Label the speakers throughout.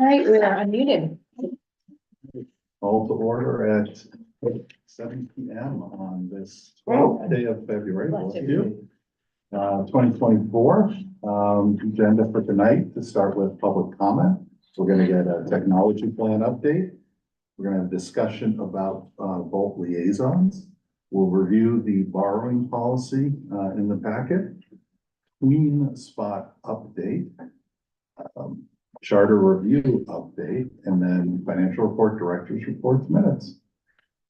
Speaker 1: All right, we are unmuted.
Speaker 2: Call to order at 7 p.m. on this 12th day of February.
Speaker 1: Bless
Speaker 2: Bless you. 2024 agenda for tonight, to start with public comment. We're going to get a technology plan update. We're going to have discussion about vault liaisons. We'll review the borrowing policy in the packet. Clean spot update. Charter review update, and then financial report, director's reports, minutes.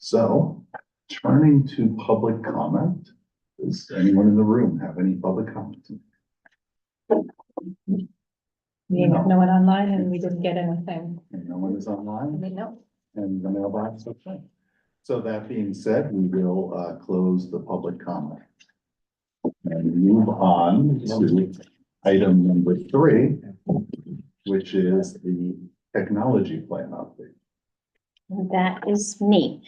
Speaker 2: So, turning to public comment, does anyone in the room have any public comment?
Speaker 1: We have no one online and we didn't get anything.
Speaker 2: And no one is online,
Speaker 1: No.
Speaker 2: and the mailbox, okay. So that being said, we will close the public comment and move on to item number 3, which is the technology plan update.
Speaker 3: That is me.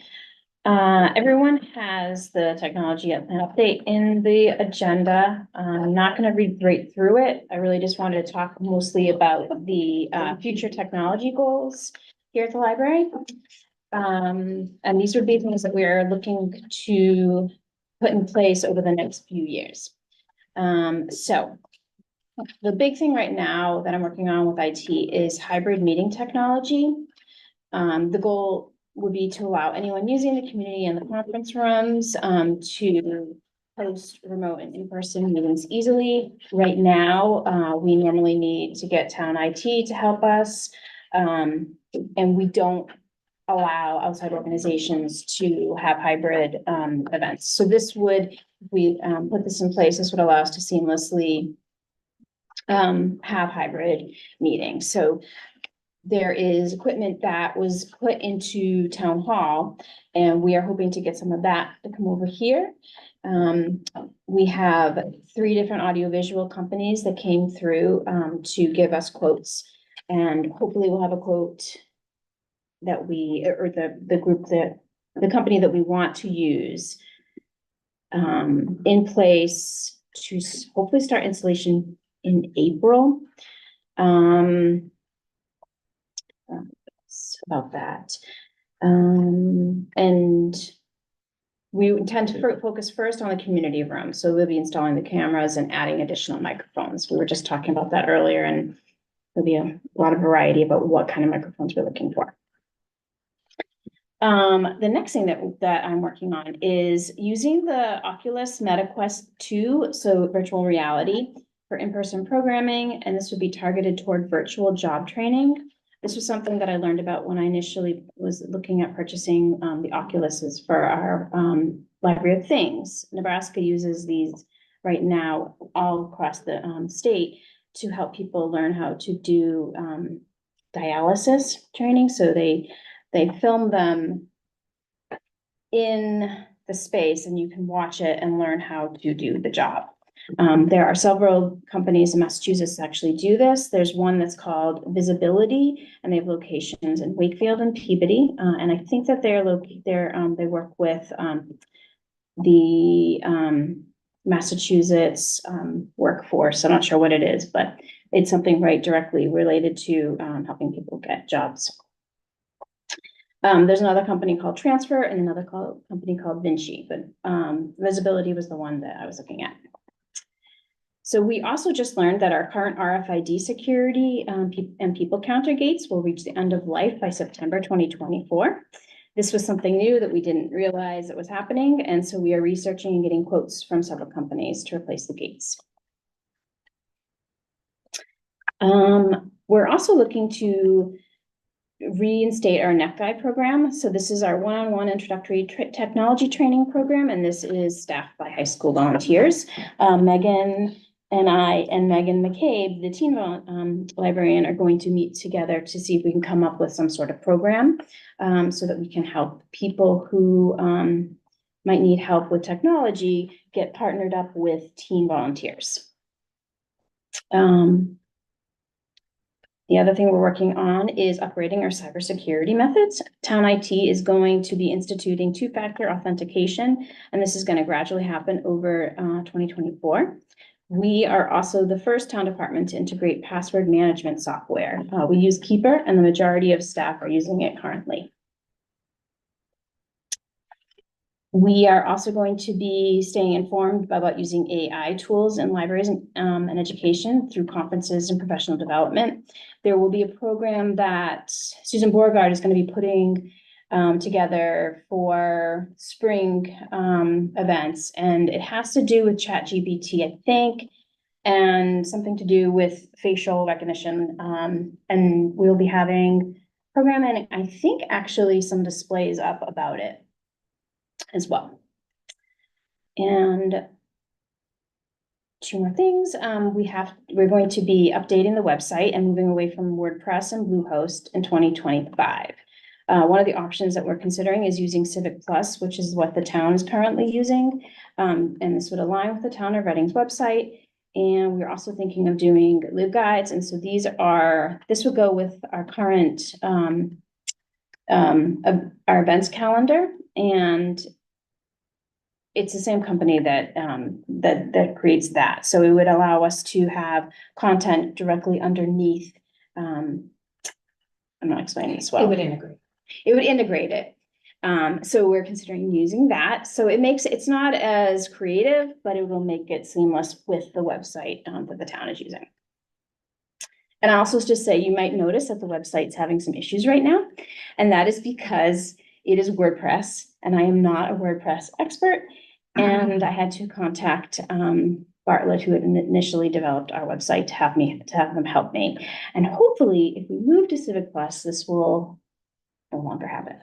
Speaker 3: Everyone has the technology update in the agenda. I'm not going to read right through it. I really just wanted to talk mostly about the future technology goals here at the library. And these would be things that we are looking to put in place over the next few years. So the big thing right now that I'm working on with IT is hybrid meeting technology. The goal would be to allow anyone using the community and the conference rooms to host remote and in-person meetings easily. Right now, we normally need to get town IT to help us, and we don't allow outside organizations to have hybrid events. So this would, if we put this in place, this would allow us to seamlessly have hybrid meetings. So there is equipment that was put into town hall, and we are hoping to get some of that to come over here. We have 3 different audiovisual companies that came through to give us quotes, and hopefully we'll have a quote that we, or the group that, the company that we want to use in place to hopefully start installation in April. About that. And we intend to focus first on the community room. So we'll be installing the cameras and adding additional microphones. We were just talking about that earlier, and there'll be a lot of variety about what kind of microphones we're looking for. The next thing that I'm working on is using the Oculus MetaQuest 2, so virtual reality, for in-person programming, and this would be targeted toward virtual job training. This was something that I learned about when I initially was looking at purchasing the Oculuses for our Library of Things. Nebraska uses these right now all across the state to help people learn how to do dialysis training. So they film them in the space, and you can watch it and learn how to do the job. There are several companies in Massachusetts that actually do this. There's one that's called Visibility, and they have locations in Wakefield and Peabody. And I think that they work with the Massachusetts workforce. I'm not sure what it is, but it's something right directly related to helping people get jobs. There's another company called Transfer and another company called Vinci, but Visibility was the one that I was looking at. So we also just learned that our current RFID security and people counter gates will reach the end of life by September 2024. This was something new that we didn't realize that was happening, and so we are researching and getting quotes from several companies to replace the gates. We're also looking to reinstate our NetGuide program. So this is our one-on-one introductory technology training program, and this is staffed by high school volunteers. Megan and I and Megan McCabe, the teen librarian, are going to meet together to see if we can come up with some sort of program so that we can help people who might need help with technology get partnered up with teen volunteers. The other thing we're working on is upgrading our cybersecurity methods. Town IT is going to be instituting 2-factor authentication, and this is going to gradually happen over 2024. We are also the first town department to integrate password management software. We use Keeper and the majority of staff are using it currently. We are also going to be staying informed about using AI tools in libraries and education through conferences and professional development. There will be a program that Susan Beauregard is going to be putting together for spring events, and it has to do with ChatGPT, I think, and something to do with facial recognition. And we'll be having programming, I think, actually some displays up about it as well. And two more things. We're going to be updating the website and moving away from WordPress and Bluehost in 2025. One of the options that we're considering is using Civic Plus, which is what the town is currently using. And this would align with the town of Reading's website. And we're also thinking of doing LibGuides. And so this would go with our current our events calendar, and it's the same company that creates that. So it would allow us to have content directly underneath. I'm not explaining this well.
Speaker 1: It would integrate.
Speaker 3: It would integrate it. So we're considering using that. So it's not as creative, but it will make it seamless with the website that the town is using. And I also just say, you might notice that the website's having some issues right now, and that is because it is WordPress, and I am not a WordPress expert. And I had to contact Bartlett, who had initially developed our website, to have them help me. And hopefully, if we move to Civic Plus, this will no longer have it.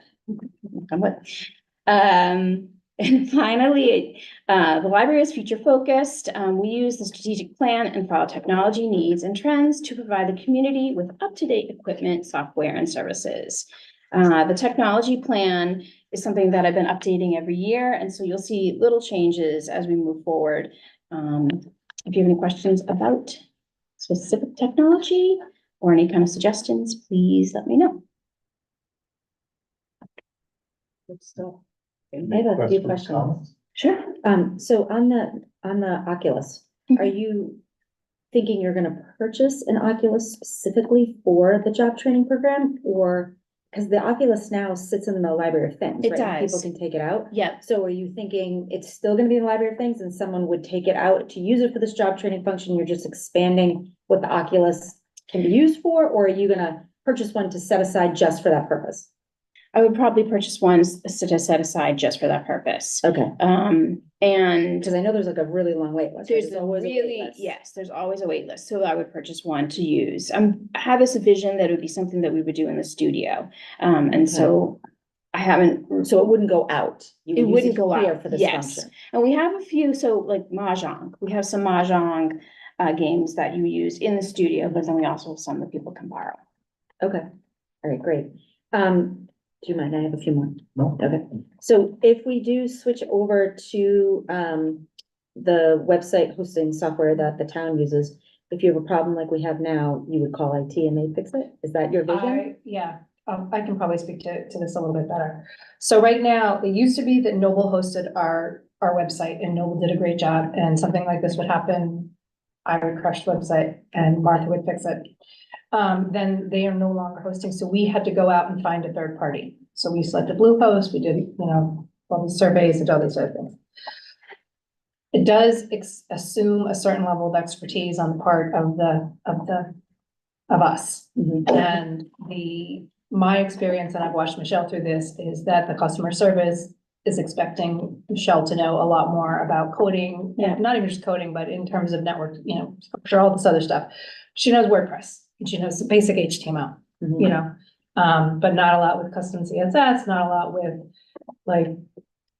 Speaker 3: And finally, the library is future focused. We use the strategic plan and follow technology needs and trends to provide the community with up-to-date equipment, software, and services. The technology plan is something that I've been updating every year, and so you'll see little changes as we move forward. If you have any questions about specific technology or any kind of suggestions, please let me know.
Speaker 4: I have a few questions.
Speaker 3: Sure.
Speaker 4: So on the Oculus,
Speaker 3: Mhm.
Speaker 4: are you thinking you're gonna purchase an Oculus specifically for the job training program? Or, because the Oculus now sits in the Library of Things,
Speaker 3: It
Speaker 4: right?
Speaker 3: does.
Speaker 4: People can take it out.
Speaker 3: Yeah.
Speaker 4: So are you thinking it's still gonna be in the Library of Things and someone would take it out to use it for this job training function? You're just expanding what the Oculus can be used for, or are you gonna purchase one to set aside just for that purpose?
Speaker 3: I would probably purchase one to set aside just for that purpose.
Speaker 4: Okay,
Speaker 3: And
Speaker 4: because I know there's like a really long wait list. right?
Speaker 3: there's
Speaker 4: always a wait list.
Speaker 3: yes, there's always a wait list. So I would purchase one to use. I have this vision that it would be something that we would do in the studio. And so I haven't,
Speaker 4: So it wouldn't go out. You
Speaker 3: It
Speaker 4: would use
Speaker 3: wouldn't go
Speaker 4: here
Speaker 3: out,
Speaker 4: for this
Speaker 3: yes.
Speaker 4: function.
Speaker 3: And we have a few, so like Mahjong, we have some Mahjong games that you use in the studio, but then we also have some that people can borrow.
Speaker 4: Okay, all right, great. Do you mind? I have a few more.
Speaker 2: No?
Speaker 4: Okay, so if we do switch over to the website hosting software that the town uses, if you have a problem like we have now, you would call IT and they'd fix it? Is that your vision?
Speaker 1: I can probably speak to this a little bit better. So right now, it used to be that Noble hosted our website, and Noble did a great job, and something like this would happen. I would crush the website and Martha would fix it. Then they are no longer hosting, so we had to go out and find a third party. So we selected Bluehost, we did, all these surveys and all these other things. It does assume a certain level of expertise on the part of us.
Speaker 4: Mhm.
Speaker 1: And my experience, and I've watched Michelle through this, is that the customer service is expecting Michelle to know a lot more about coding,
Speaker 3: Yeah.
Speaker 1: not even just coding, but in terms of network, structure, all this other stuff. She knows WordPress, and she knows the basic HTML,
Speaker 4: Mhm.
Speaker 1: but not a lot with custom CSS, not a lot with like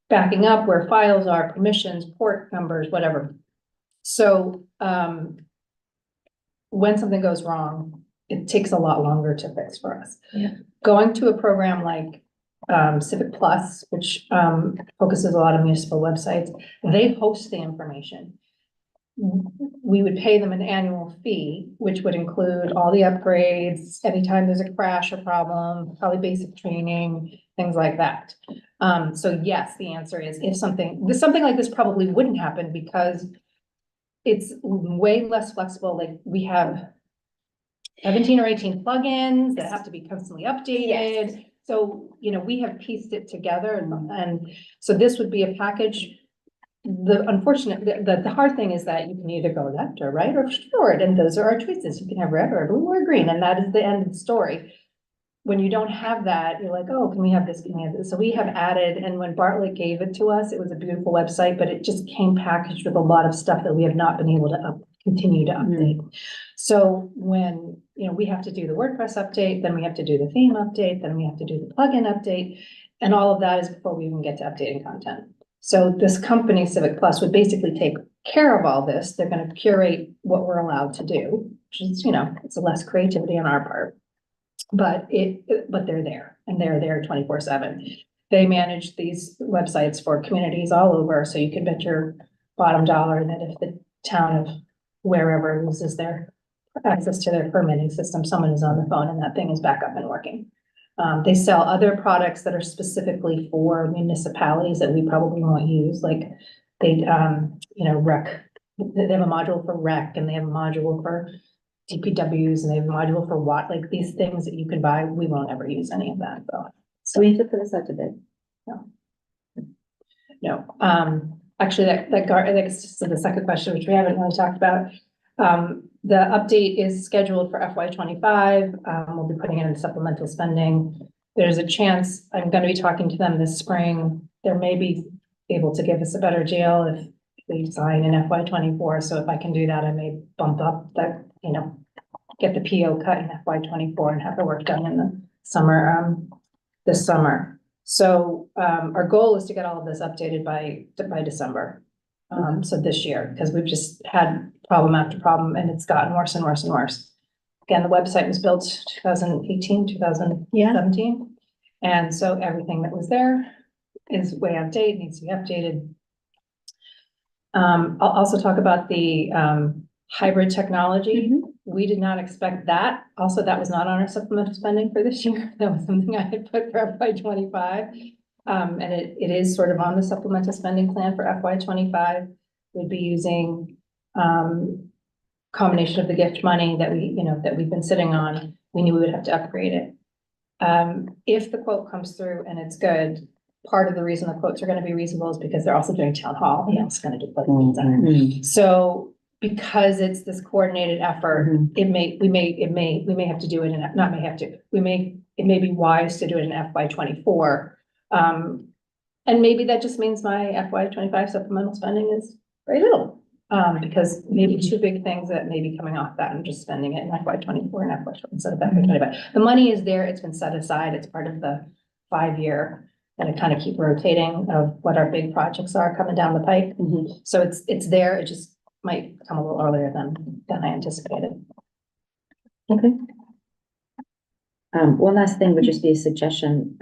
Speaker 1: backing up where files are, permissions, port numbers, whatever. So, when something goes wrong, it takes a lot longer to fix for us.
Speaker 4: Yeah.
Speaker 1: Going to a program like Civic Plus, which focuses a lot of municipal websites, they host the information. We would pay them an annual fee, which would include all the upgrades, anytime there's a crash or problem, probably basic training, things like that. So yes, the answer is if something like this probably wouldn't happen because it's way less flexible, like we have 17 or 18 plugins that have to be constantly updated. So, you know, we have pieced it together and so this would be a package. The hard thing is that you can either go left or right or short, and those are our choices. You can have red or blue or green, and that is the end of the story. When you don't have that, you're like, oh, can we have this? Can we have this? So we have added, and when Bartlett gave it to us, it was a beautiful website, but it just came packaged with a lot of stuff that we have not been able to continue to update. So when, you know, we have to do the WordPress update, then we have to do the theme update, then we have to do the plugin update, and all of that is before we even get to updating content. So this company, Civic Plus, would basically take care of all this. They're going to curate what we're allowed to do, which is, you know, it's a less creativity on our part. But they're there, and they're there 24/7. They manage these websites for communities all over, so you can bet your bottom dollar that if the town of wherever loses their access to their permitting system, someone is on the phone and that thing is back up and working. They sell other products that are specifically for municipalities that we probably won't use, like they, you know, rec. They have a module for rec, and they have a module for DPWs, and they have a module for what, like these things that you can buy. We won't ever use any of that, though.
Speaker 4: So we have to put this out to bid.
Speaker 1: No, actually, that's just the second question, which we haven't really talked about. The update is scheduled for FY 25. We'll be putting it in supplemental spending. There's a chance I'm going to be talking to them this spring. They may be able to give us a better deal if we sign in FY 24. So if I can do that, I may bump up that, you know, get the PO cut in FY 24 and have the work done in the summer, this summer. So, our goal is to get all of this updated by December. So this year, because we've just had problem after problem and it's gotten worse and worse and worse. Again, the website was built 2018, 2017. And so everything that was there is way out of date, needs to be updated. I'll also talk about the hybrid technology. We did not expect that. Also, that was not on our supplemental spending for this year. That was something I had put for FY 25. And it is sort of on the supplemental spending plan for FY 25. We'd be using combination of the gift money that we've been sitting on. We knew we would have to upgrade it. If the quote comes through and it's good, part of the reason the quotes are going to be reasonable is because they're also doing town hall. And it's going to do plugins. So because it's this coordinated effort, it may have to do it it may be wise to do it in FY 24. And maybe that just means my FY 25 supplemental spending is very little. Because maybe two big things that may be coming off that and just spending it in FY 24 and FY 20 instead of FY 25. The money is there, it's been set aside, it's part of the 5-year, and I kind of keep rotating of what our big projects are coming down the pike. So it's there, it just might come a little earlier than I anticipated.
Speaker 4: Okay. One last thing would just be a suggestion,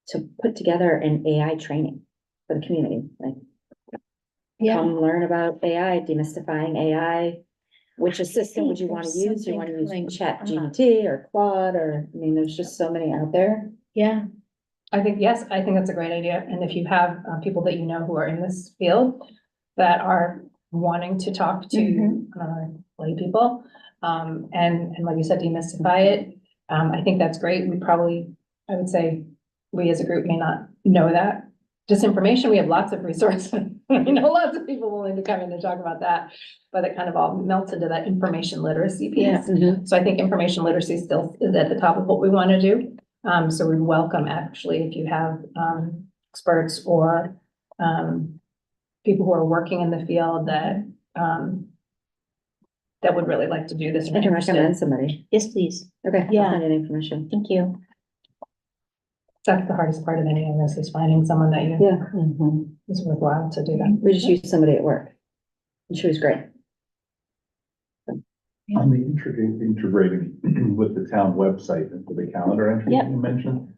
Speaker 4: to put together an AI training for the community, like come learn about AI, demystifying AI. Which assistant would you want to use? Do you want to use Chat GPT or Claude, or, I mean, there's just so many out there.
Speaker 3: Yeah.
Speaker 1: I think that's a great idea. And if you have people that you know who are in this field that are wanting to talk to lay people, and like you said, demystify it, I think that's great. I would say we as a group may not know that. Disinformation, we have lots of resources. Lots of people willing to come in and talk about that, but it kind of all melts into that information literacy piece. So I think information literacy still is at the top of what we want to do. So we welcome actually if you have experts or people who are working in the field that would really like to do this.
Speaker 4: I can recommend somebody.
Speaker 3: Yes, please.
Speaker 4: Okay. I'll
Speaker 3: Yeah.
Speaker 4: send you the information.
Speaker 3: Thank you.
Speaker 1: That's the hardest part of any of this is finding someone that is worthwhile to do that.
Speaker 4: We just used somebody at work, and she was great.
Speaker 2: On the integrating with the town website into the calendar entry
Speaker 3: Yep.
Speaker 2: you mentioned,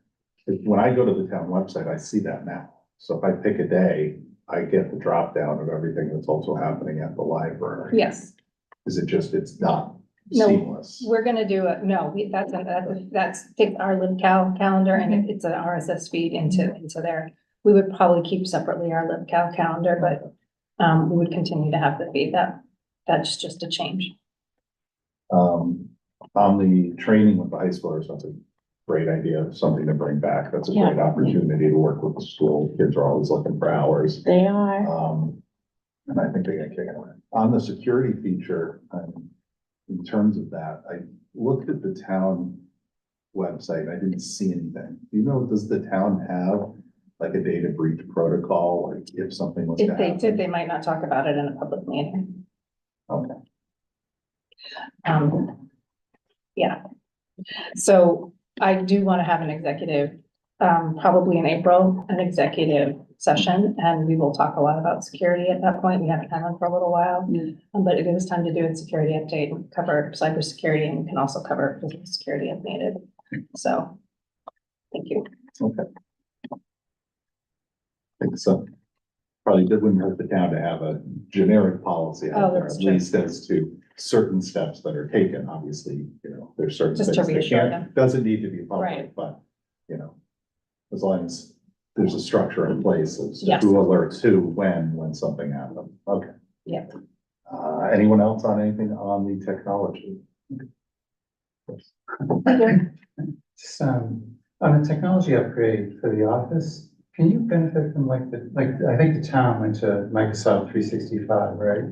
Speaker 2: when I go to the town website, I see that now. So if I pick a day, I get the drop down of everything that's also happening at the library.
Speaker 1: Yes.
Speaker 2: Is it just, it's not
Speaker 1: No,
Speaker 2: seamless?
Speaker 1: we're gonna do it. No, that's take our LibCal calendar and it's an RSS feed into there. We would probably keep separately our LibCal calendar, but we would continue to have the fee. That's just a change.
Speaker 2: On the training with the high schoolers, that's a great idea, something to bring back. That's a great opportunity to work with the school. Kids are always looking for hours.
Speaker 3: They are.
Speaker 2: And I think they're gonna kick it. On the security feature, in terms of that, I looked at the town website, I didn't see anything. Do you know, does the town have like a data breach protocol, like if something was to
Speaker 1: If they
Speaker 2: happen?
Speaker 1: did, they might not talk about it in a public meeting.
Speaker 2: Okay.
Speaker 1: Yeah. So I do want to have an executive, probably in April, an executive session, and we will talk a lot about security at that point. We haven't had one for a little while. But it is time to do a security update and cover cybersecurity, and we can also cover physical security if needed. So, thank you.
Speaker 2: Okay. I think so. Probably wouldn't hurt the town to have a generic policy out
Speaker 1: Oh,
Speaker 2: there,
Speaker 1: that's
Speaker 2: at
Speaker 1: true.
Speaker 2: least as to certain steps that are taken. Obviously, there's certain
Speaker 1: Just to
Speaker 2: things that
Speaker 1: reassure
Speaker 2: can't,
Speaker 1: them.
Speaker 2: doesn't need to be
Speaker 1: Right.
Speaker 2: public, but, as long as there's a structure in place as to
Speaker 1: Yes.
Speaker 2: who alerts who, when something happens. Okay.
Speaker 1: Yeah.
Speaker 2: Anyone else on anything on the technology?
Speaker 5: Just, on the technology upgrade for the office, can you benefit from like I think the town went to Microsoft 365, right?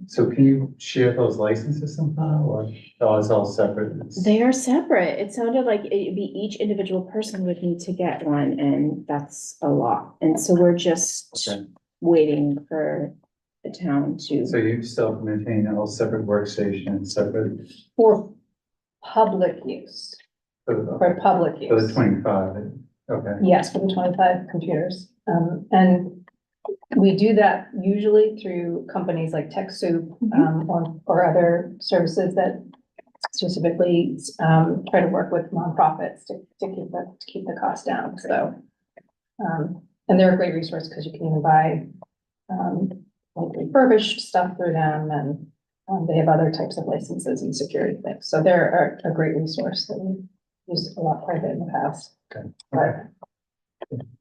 Speaker 5: So can you share those licenses somehow, or it's all separate?
Speaker 3: They are separate. It sounded like it'd be each individual person would need to get one, and that's a lot. And so we're just
Speaker 5: Okay.
Speaker 3: waiting for the town to.
Speaker 5: So you still maintain a whole separate workstation, separate
Speaker 1: For public use, for public
Speaker 5: for the
Speaker 1: use.
Speaker 5: 25, okay.
Speaker 1: Yes, for the 25 computers. And we do that usually through companies like TechSoup, or other services that specifically, try to work with nonprofits to keep the cost down. So, and they're a great resource because you can even buy, like refurbished stuff through them, and, they have other types of licenses and security things. So they're a great resource that we used a lot quite a bit in the past.
Speaker 5: Okay.
Speaker 1: But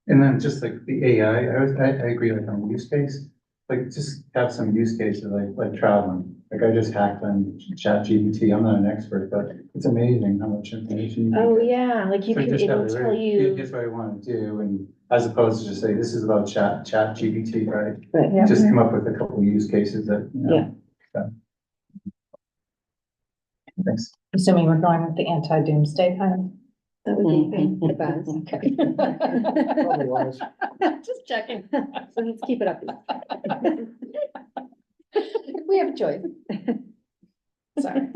Speaker 5: And then just like the AI, I agree like on use case, like just have some use cases like traveling. Like I just hacked on ChatGPT. I'm not an expert, but it's amazing how much information. you can
Speaker 3: Oh,
Speaker 5: get.
Speaker 3: yeah, like you
Speaker 5: So
Speaker 3: can,
Speaker 5: just have
Speaker 3: it'll
Speaker 5: it,
Speaker 3: tell
Speaker 5: right?
Speaker 3: you.
Speaker 5: Here's what I want to do, and as opposed to just say, this is about ChatGPT, right?
Speaker 1: Yeah.
Speaker 5: Just come up with a couple of use cases that,
Speaker 3: Yeah.
Speaker 5: Thanks.
Speaker 1: Assuming we're going with the anti-doomsday kind
Speaker 4: That would be the best.
Speaker 1: of. Just checking.
Speaker 4: So let's keep it up.
Speaker 1: If we have a choice. Sorry.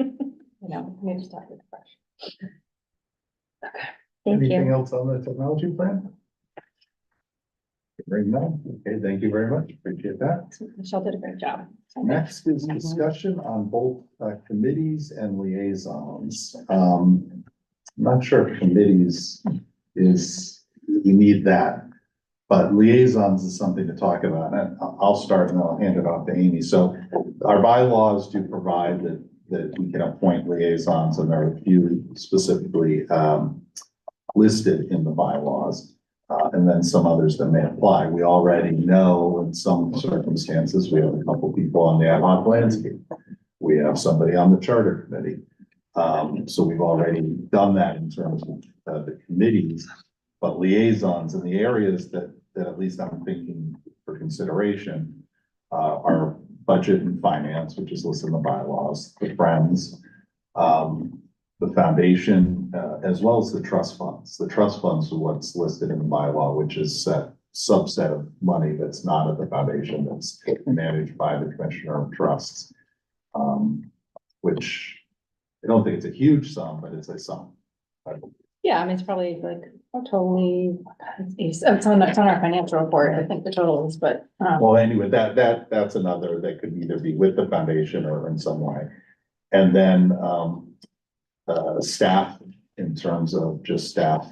Speaker 1: Maybe just talk with fresh.
Speaker 3: Thank
Speaker 2: Anything
Speaker 3: you.
Speaker 2: else on the technology plan? Hearing none. Okay, thank you very much. Appreciate that.
Speaker 1: Michelle did a great job.
Speaker 2: Next is discussion on both committees and liaisons. I'm not sure if committees we need that, but liaisons is something to talk about. And I'll start and then I'll hand it off to Amy. So our bylaws do provide that we can appoint liaisons, and there are a few specifically listed in the bylaws. And then some others that may apply. We already know in some circumstances, we have a couple people on the ad hoc landscape. We have somebody on the charter committee. So we've already done that in terms of the committees, but liaisons in the areas that at least I'm thinking for consideration are budget and finance, which is listed in the bylaws, the Friends, the foundation, as well as the trust funds. The trust funds are what's listed in the bylaw, which is a subset of money that's not at the foundation, that's managed by the Commissioner of Trusts. Which I don't think it's a huge sum, but it's a sum.
Speaker 1: Yeah, I mean, it's probably like totally, it's on our financial report, I think the total is, but,
Speaker 2: Well, anyway, that's another that could either be with the foundation or in some way. And then, staff in terms of just staff,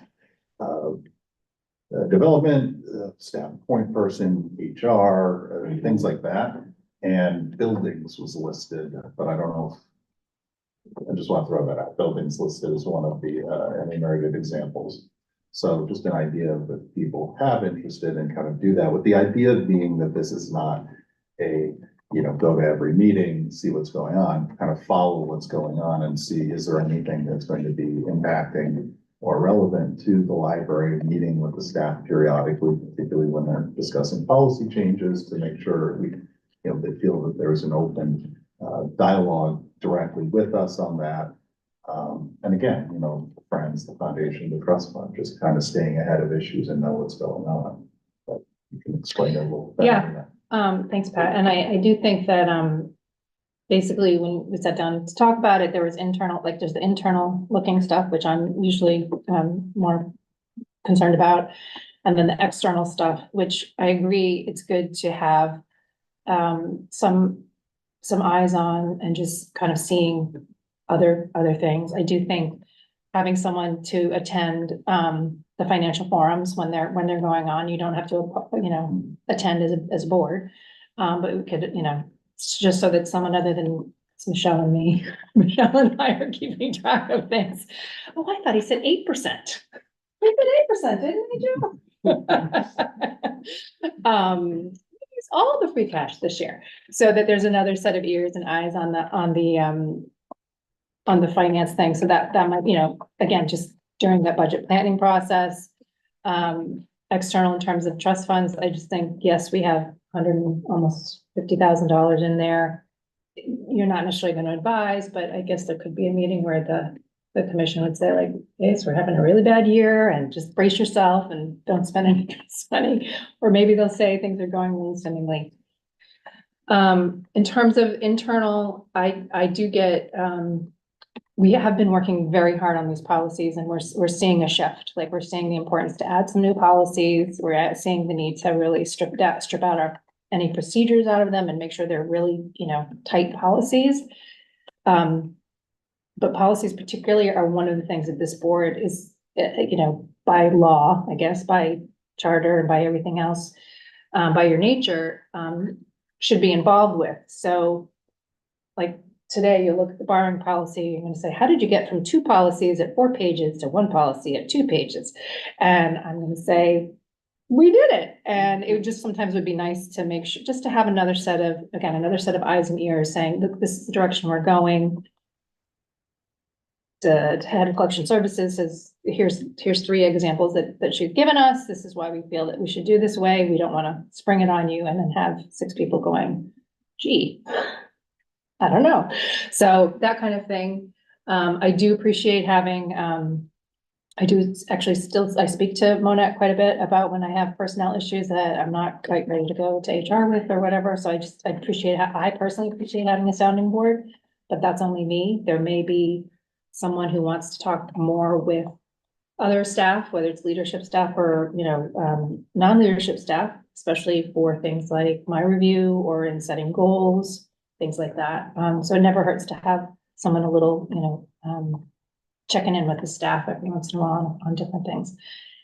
Speaker 2: development, staff point person, HR, things like that. And buildings was listed, but I don't know if, I just want to throw that out. Buildings listed as one of the enumerated examples. So just an idea of if people have interested and kind of do that, with the idea being that this is not go to every meeting, see what's going on, kind of follow what's going on and see, is there anything that's going to be impacting or relevant to the library, meeting with the staff periodically, particularly when they're discussing policy changes, to make sure they feel that there's an open dialogue directly with us on that. And again, friends, the foundation, the trust fund, just kind of staying ahead of issues and know what's going on. But you can explain it a little better.
Speaker 1: Yeah. Thanks, Pat. And I do think that, basically, when we sat down to talk about it, there was there's the internal looking stuff, which I'm usually, more concerned about. And then the external stuff, which I agree, it's good to have, some eyes on and just kind of seeing other things. I do think having someone to attend, the financial forums when they're going on, you don't have to, attend as a board. But we could, just so that someone other than Michelle and me, Michelle and I are keeping track of things. Oh, I thought he said 8%. He said 8%, didn't he, Joe? Use all the free cash this year, so that there's another set of ears and eyes on the finance thing. So that might, again, just during that budget planning process. External in terms of trust funds, I just think, yes, we have almost $50,000 in there. You're not necessarily going to advise, but I guess there could be a meeting where the commission would say like, hey, so we're having a really bad year and just brace yourself and don't spend any money. Or maybe they'll say things are going really swimmingly. In terms of internal, I do get, we have been working very hard on these policies, and we're seeing a shift. Like, we're seeing the importance to add some new policies. We're seeing the need to really strip out any procedures out of them and make sure they're really, tight policies. But policies particularly are one of the things that this board is, by law, I guess, by charter and by everything else, by your nature, should be involved with. So, like, today, you look at the borrowing policy, you're gonna say, how did you get from 2 policies at 4 pages to 1 policy at 2 pages? And I'm gonna say, we did it. And it just sometimes would be nice to make sure, just to have another set of eyes and ears saying, look, this is the direction we're going. The head of collection services says, here's 3 examples that she's given us. This is why we feel that we should do this way. We don't want to spring it on you and then have 6 people going, gee, I don't know. So that kind of thing. I do appreciate having, I do actually I speak to Monette quite a bit about when I have personnel issues that I'm not quite ready to go to HR with or whatever. So I personally appreciate having a sounding board, but that's only me. There may be someone who wants to talk more with other staff, whether it's leadership staff or, non-leadership staff, especially for things like my review or in setting goals, things like that. So it never hurts to have someone a little, checking in with the staff every once in a while on different things.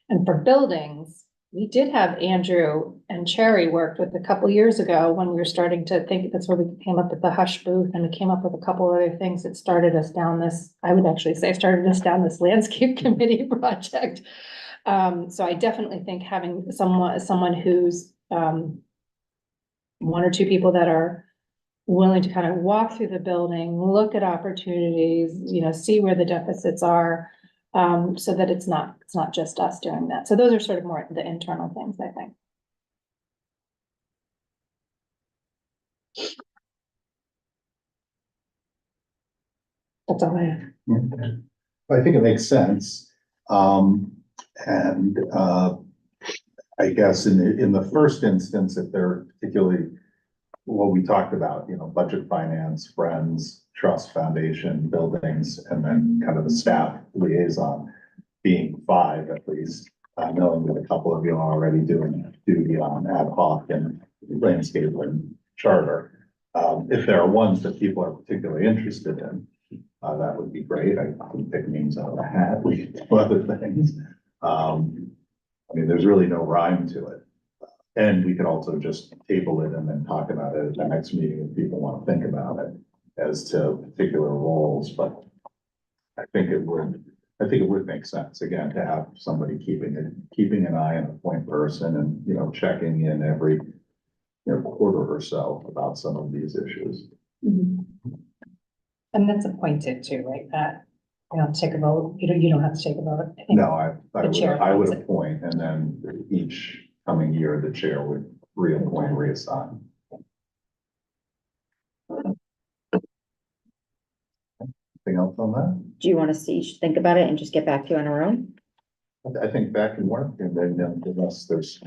Speaker 1: And for buildings, we did have Andrew and Cherry worked with a couple years ago when we were starting to think. That's where we came up with the hush booth, and we came up with a couple other things that started us down this, I would actually say started us down this landscape committee project. So I definitely think having someone who's 1 or 2 people that are willing to kind of walk through the building, look at opportunities, see where the deficits are, so that it's not just us doing that. So those are sort of more the internal things, I think. That's all I have.
Speaker 2: I think it makes sense. I guess in the first instance, if they're particularly what we talked about, budget finance, friends, trust foundation, buildings, and then kind of the staff liaison being 5 at least, knowing that a couple of you are already doing duty on ad hoc and landscape and charter. If there are ones that people are particularly interested in, that would be great. I can pick names out of a hat. We can do other things. There's really no rhyme to it. And we could also just table it and then talk about it at the next meeting if people want to think about it as to particular roles. But I think it would make sense, again, to have somebody keeping an eye on a point person and, checking in every quarter or so about some of these issues.
Speaker 1: And that's appointed too, right, Pat? You don't have to take a vote, you don't have to take a vote. I think.
Speaker 2: No, I
Speaker 1: The chair
Speaker 2: I would
Speaker 1: appoints it.
Speaker 2: appoint, and then each coming year, the chair would reappoint, reassign. Anything else on that?
Speaker 4: Do you want us to each think about it and just get back to you on our own?
Speaker 2: I think that can work, and then unless there's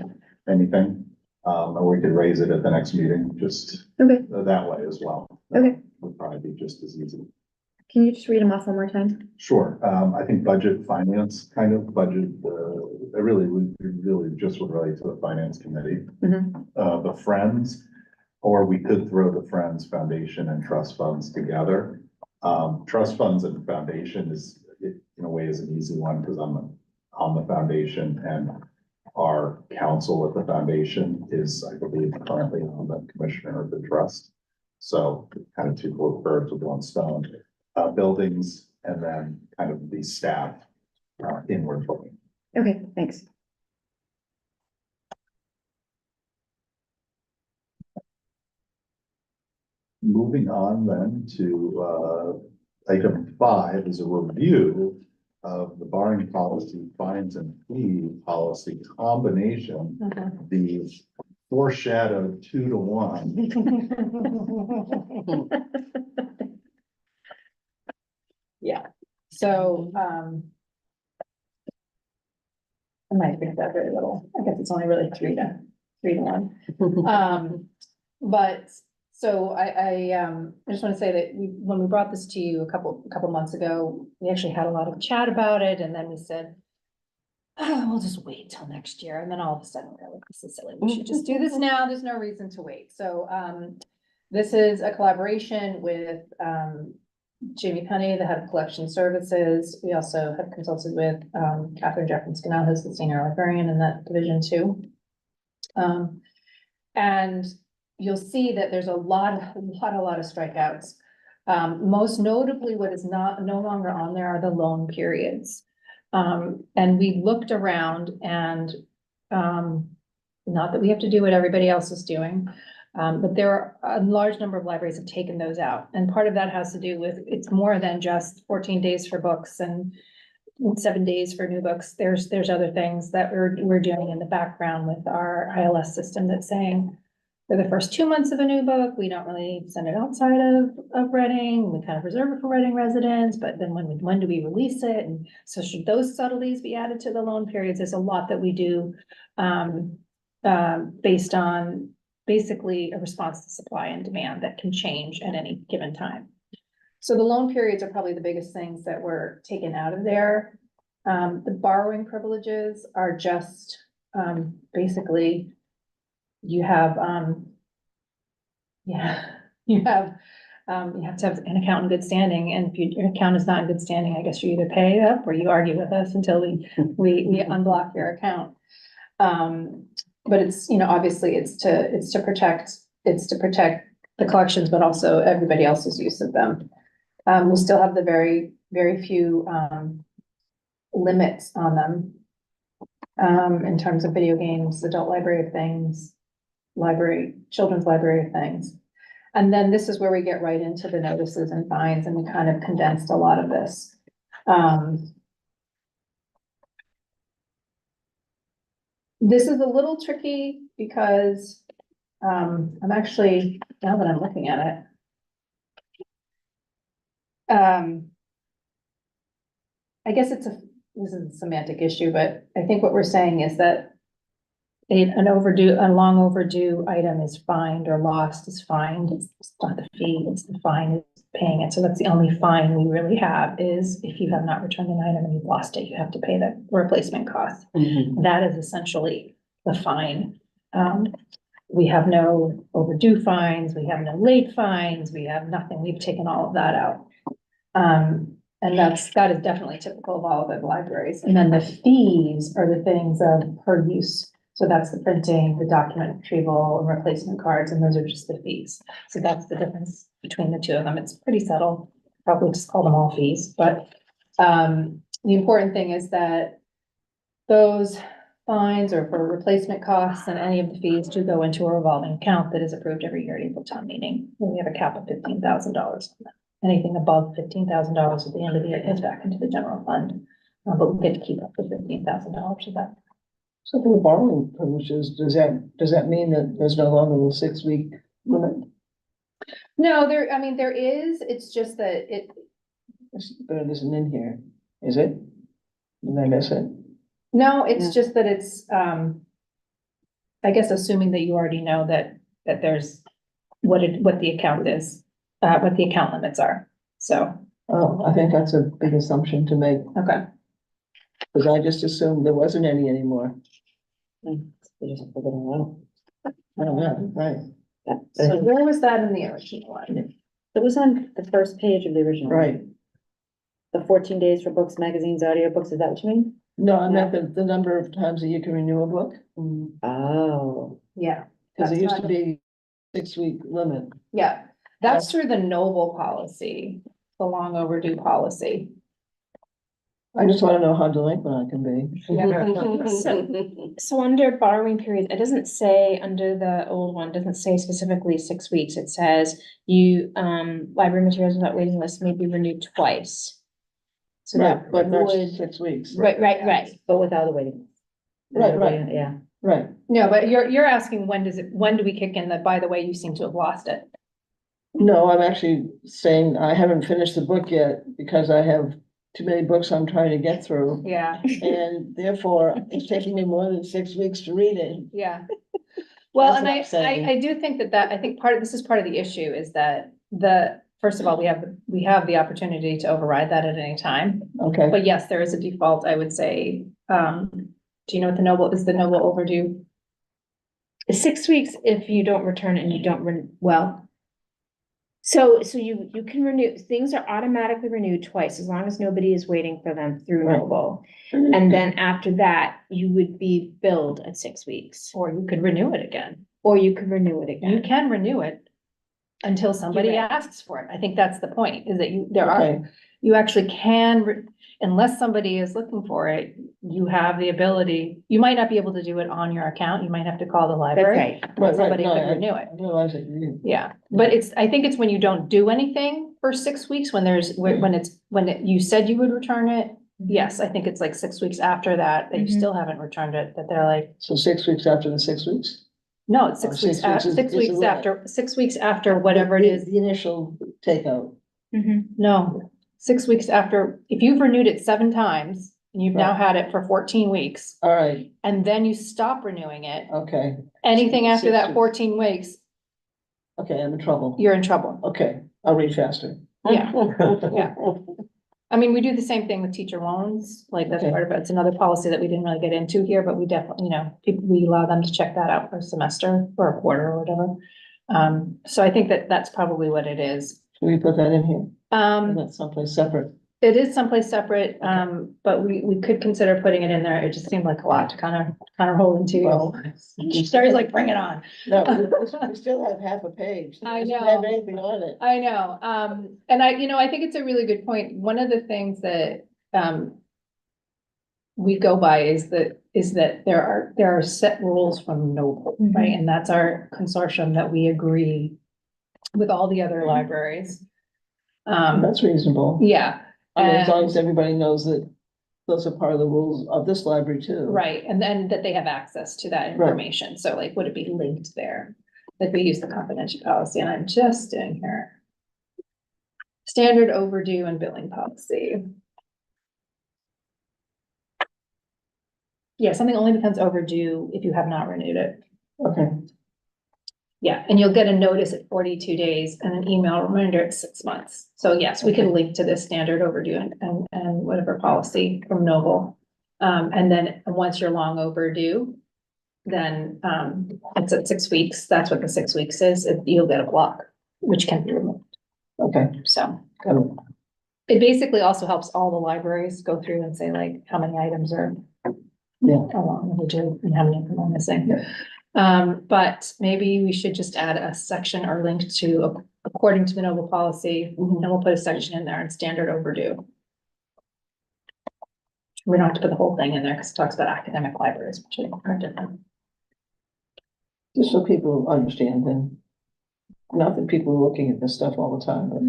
Speaker 2: anything, or we could raise it at the next meeting, just
Speaker 4: Okay,
Speaker 2: that way as well.
Speaker 4: Okay.
Speaker 2: Would probably be just as easy.
Speaker 4: can you just read them off one more time?
Speaker 2: Sure, I think budget, finance, kind of budget, I really just would relate to the finance committee.
Speaker 4: Mhm.
Speaker 2: The Friends, or we could throw the Friends Foundation and trust funds together. Trust funds and foundation in a way is an easy one, because I'm on the foundation, and our counsel at the foundation is, I believe, currently on the commissioner of the trust. So kind of two birds with one stone, buildings, and then kind of the staff, inward looking.
Speaker 4: Okay, thanks.
Speaker 2: Moving on then to, item 5 is a review of the borrowing policy, fines and fee policy combination, the foreshadowed 2-to-1.
Speaker 1: Yeah, so, I might think that very little, I guess it's only really 3-1. But, so I just wanna say that when we brought this to you a couple months ago, we actually had a lot of chat about it, and then we said, oh, we'll just wait till next year, and then all of a sudden, we're like, this is silly, we should just do this now, there's no reason to wait, so, this is a collaboration with, Jamie Penny, the head of collection services. We also have consulted with Catherine Jeffrey-Scannell, who's the senior librarian in that division too. And you'll see that there's a lot of strikeouts. Most notably, what is no longer on there are the loan periods. And we looked around and not that we have to do what everybody else is doing. But there are a large number of libraries have taken those out, and part of that has to do with, it's more than just 14 days for books and 7 days for new books. There's other things that we're doing in the background with our ILS system that's saying, for the first 2 months of a new book, we don't really send it outside of Reading. We kind of reserve it for Reading residents, but then when do we release it? And so should those subtleties be added to the loan periods? There's a lot that we do based on basically a response to supply and demand that can change at any given time. So the loan periods are probably the biggest things that were taken out of there. The borrowing privileges are just basically you have you have to have an account in good standing, and if your account is not in good standing, I guess you either pay up or you argue with us until we unblock your account. But it's, obviously it's to protect the collections, but also everybody else's use of them. We still have the very, very few limits on them in terms of video games, adult library of things, children's library of things. And then this is where we get right into the notices and fines, and we kind of condensed a lot of this. This is a little tricky because I'm actually, now that I'm looking at it, I guess this is a semantic issue, but I think what we're saying is that a long overdue item is fined, or lost is fined. It's not the fee, it's the fine is paying it. So that's the only fine we really have, is if you have not returned an item and you've lost it, you have to pay the replacement cost. That is essentially the fine. We have no overdue fines, we have no late fines, we have nothing. We've taken all of that out. And that is definitely typical of all of the libraries. And then the fees are the things of per use. So that's the printing, the document retrieval, and replacement cards, and those are just the fees. So that's the difference between the two of them. It's pretty subtle. Probably just call them all fees, but the important thing is that those fines or for replacement costs, and any of the fees do go into a revolving account that is approved every year at April town meeting. We have a cap of $15,000 on that. Anything above $15,000 at the end of the year goes back into the general fund. But we get to keep up to $15,000 of that.
Speaker 6: So for the borrowing privileges, does that mean that there's no longer the 6-week limit?
Speaker 1: No, there is, it's just that
Speaker 6: But it isn't in here, is it? Did I miss it?
Speaker 1: no, it's just that it's, I guess assuming that you already know that there's what the account is, what the account limits are. So,
Speaker 6: Oh, I think that's a big assumption to make,
Speaker 1: okay.
Speaker 6: because I just assumed there wasn't any anymore.
Speaker 4: They just figured it out.
Speaker 6: I don't know, right,
Speaker 4: Yeah.
Speaker 1: So where was that in the original one?
Speaker 4: It was on the first page of the original.
Speaker 6: right.
Speaker 4: The 14 days for books, magazines, audiobooks, is that what you mean?
Speaker 6: No, I meant the number of times that you can renew a book,
Speaker 4: Oh,
Speaker 1: Yeah.
Speaker 6: because it
Speaker 1: That's
Speaker 6: used to
Speaker 1: not-
Speaker 6: be 6-week limit.
Speaker 1: Yeah, that's through the Noble policy, the long overdue policy.
Speaker 6: I just want to know how delinquent I can be.
Speaker 3: So under borrowing periods, it doesn't say under the old one, doesn't say specifically 6 weeks. It says library materials without waiting list may be renewed twice. So that
Speaker 6: Right, but that's
Speaker 3: would,
Speaker 6: 6 weeks.
Speaker 3: right.
Speaker 4: but without a waiting.
Speaker 6: Right, right.
Speaker 4: Yeah.
Speaker 6: Right,
Speaker 1: No, but you're asking when do we kick in that, by the way, you seem to have lost it?
Speaker 6: no, I'm actually saying I haven't finished the book yet because I have too many books I'm trying to get through.
Speaker 1: Yeah,
Speaker 6: And therefore, it's taking me more than 6 weeks to read it.
Speaker 1: yeah. Well,
Speaker 6: That's
Speaker 1: and
Speaker 6: what I'm saying.
Speaker 1: I do think I think this is part of the issue is that first of all, we have the opportunity to override that at any time.
Speaker 6: Okay,
Speaker 1: But yes, there is a default, I would say. Do you know what the Noble overdue?
Speaker 3: 6 weeks if you don't return it and you don't so you can renew, things are automatically renewed twice as long as nobody is waiting for them through
Speaker 6: Right.
Speaker 3: Noble. And then after that, you would be billed at 6 weeks,
Speaker 1: Or you could renew it again.
Speaker 3: or you could renew it
Speaker 1: You
Speaker 3: again.
Speaker 1: can renew it until somebody
Speaker 3: You're right.
Speaker 1: asks for it. I think that's the point, is that
Speaker 6: okay,
Speaker 1: you actually can, unless somebody is looking for it, you have the ability, you might not be able to do it on your account, you might have to call the library.
Speaker 3: Okay,
Speaker 6: right, right,
Speaker 1: Somebody
Speaker 6: no,
Speaker 1: could
Speaker 6: I
Speaker 1: renew it.
Speaker 6: realize it.
Speaker 1: Yeah, but I think it's when you don't do anything for 6 weeks, when you said you would return it. Yes, I think it's like 6 weeks after that you
Speaker 3: Mhm.
Speaker 1: still haven't returned it, that they're like,
Speaker 6: So 6 weeks after the 6 weeks?
Speaker 1: no, it's
Speaker 6: Oh,
Speaker 1: 6 weeks,
Speaker 6: 6 weeks is-
Speaker 1: 6
Speaker 6: is
Speaker 1: weeks
Speaker 6: the limit.
Speaker 1: after, 6 weeks after whatever it
Speaker 6: The-
Speaker 1: is.
Speaker 6: The initial takeout.
Speaker 3: Mhm.
Speaker 1: No, 6 weeks after, if you've renewed it 7 times, and you've now
Speaker 6: Right.
Speaker 1: had it for 14 weeks,
Speaker 6: All right,
Speaker 1: and then you stop renewing it,
Speaker 6: okay,
Speaker 1: anything after
Speaker 6: 6
Speaker 1: that
Speaker 6: weeks.
Speaker 1: 14 weeks,
Speaker 6: okay, I'm in trouble.
Speaker 1: you're in trouble.
Speaker 6: Okay, I'll read faster.
Speaker 1: Yeah, yeah. I mean, we do the same thing with teacher loans, like that's
Speaker 6: Okay.
Speaker 1: part of it. It's another policy that we didn't really get into here, but we definitely, we allow them to check that out for a semester or a quarter or whatever. So I think that's probably what it is.
Speaker 6: Should we put that in here?
Speaker 1: Um,
Speaker 6: That's someplace separate.
Speaker 1: It is someplace separate, but we could consider putting it in there. It just seemed like a lot to kind of roll into.
Speaker 6: Well,
Speaker 1: Sherry's like, bring it on.
Speaker 6: No, we still have half a page.
Speaker 1: I
Speaker 6: Doesn't
Speaker 1: know.
Speaker 6: have anything on it.
Speaker 1: I know, and I think it's a really good point. One of the things that, we go by is that there are set rules from Noble, right? And that's our consortium that we agree with all the other libraries.
Speaker 6: That's reasonable.
Speaker 1: Yeah.
Speaker 6: I mean, as long
Speaker 1: and-
Speaker 6: as everybody knows that those are part of the rules of this library too.
Speaker 1: Right, and then that they have access to that
Speaker 6: Right.
Speaker 1: information, so like, would it be linked there? Like, we use the confidential policy, and I'm just doing here. Standard overdue and billing policy. Yeah, something only becomes overdue if you have not renewed it.
Speaker 6: Okay,
Speaker 1: Yeah, and you'll get a notice at 42 days and an email reminder at 6 months. So yes, we can link to this standard overdue and whatever policy from Noble. And then once you're long overdue, then it's at 6 weeks. That's what the 6 weeks is. You'll get a block, which can be removed.
Speaker 6: okay.
Speaker 1: So
Speaker 6: Got it.
Speaker 1: it basically also helps all the libraries go through and say like, how many items are
Speaker 6: Yeah.
Speaker 1: long overdue and how many of them are missing.
Speaker 6: Yeah.
Speaker 1: But maybe we should just add a section or link to, according to the Noble policy,
Speaker 6: Mhm.
Speaker 1: and we'll put a section in there on standard overdue. We don't have to put the whole thing in there because it talks about academic libraries, which are different.
Speaker 6: Just so people understand, and not that people are looking at this stuff all the time, but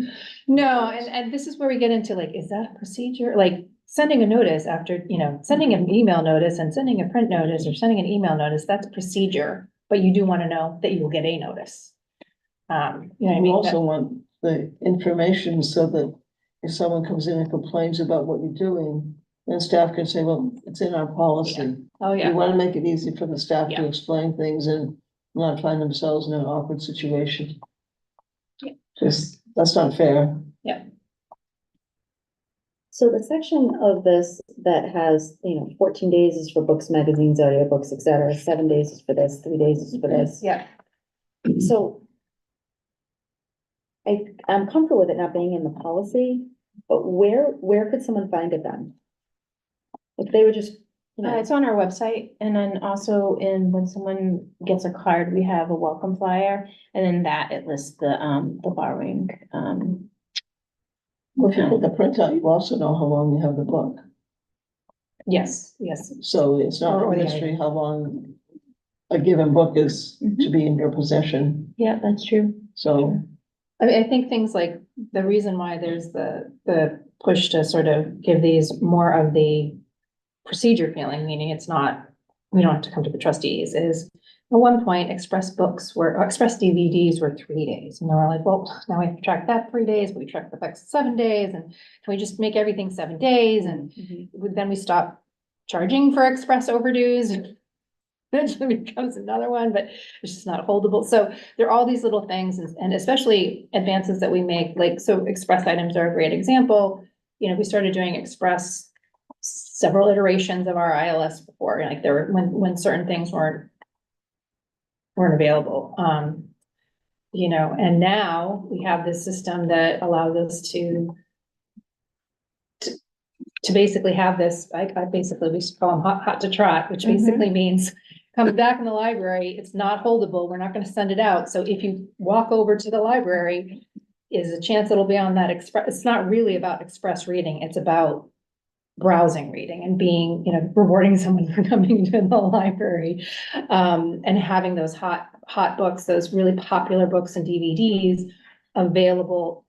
Speaker 1: No, and this is where we get into like, is that a procedure? Like sending a notice after, sending an email notice and sending a print notice or sending an email notice, that's procedure. But you do want to know that you will get a notice. You know what I
Speaker 6: we
Speaker 1: mean?
Speaker 6: also want the information so that if someone comes in and complains about what you're doing, then staff can say, well, it's in our policy.
Speaker 1: Oh,
Speaker 6: We
Speaker 1: yeah.
Speaker 6: want to make it easy for the staff
Speaker 1: Yeah.
Speaker 6: to explain things and not find themselves in an awkward situation.
Speaker 1: Yeah.
Speaker 6: Just, that's not fair.
Speaker 4: So the section of this that has, 14 days is for books, magazines, audiobooks, et cetera, 7 days is for this, 3 days is for this.
Speaker 1: Yeah.
Speaker 4: So I'm comfortable with it not being in the policy, but where could someone find it then? If they were just,
Speaker 3: It's on our website, and then also when someone gets a card, we have a welcome flyer, and then it lists the borrowing,
Speaker 6: Well, if you put the printout, you also know how long you have the book.
Speaker 1: Yes.
Speaker 6: So it's not
Speaker 1: Or
Speaker 6: a
Speaker 1: the
Speaker 6: mystery how long a given book is to be in your possession.
Speaker 3: Yeah, that's true.
Speaker 6: So
Speaker 1: I think things like the reason why there's the push to sort of give these more of the procedure feeling, meaning we don't have to come to the trustees, is at one point express DVDs were 3 days. And they were like, well, now we have to track that 3 days, but we track the books 7 days, and can we just make everything 7 days? And then we stop charging for express overdues. Eventually becomes another one, but it's just not holdable. So there are all these little things, and especially advances that we make, like, so express items are a great example. We started doing express several iterations of our ILS before, like there were, when certain things weren't available. And now we have this system that allows us to basically have this, we call them hot to trot, which basically means coming back in the library, it's not holdable, we're not gonna send it out. So if you walk over to the library, is a chance it'll be on that express. It's not really about express reading, it's about browsing reading and being, rewarding someone for coming to the library. And having those hot books, those really popular books and DVDs available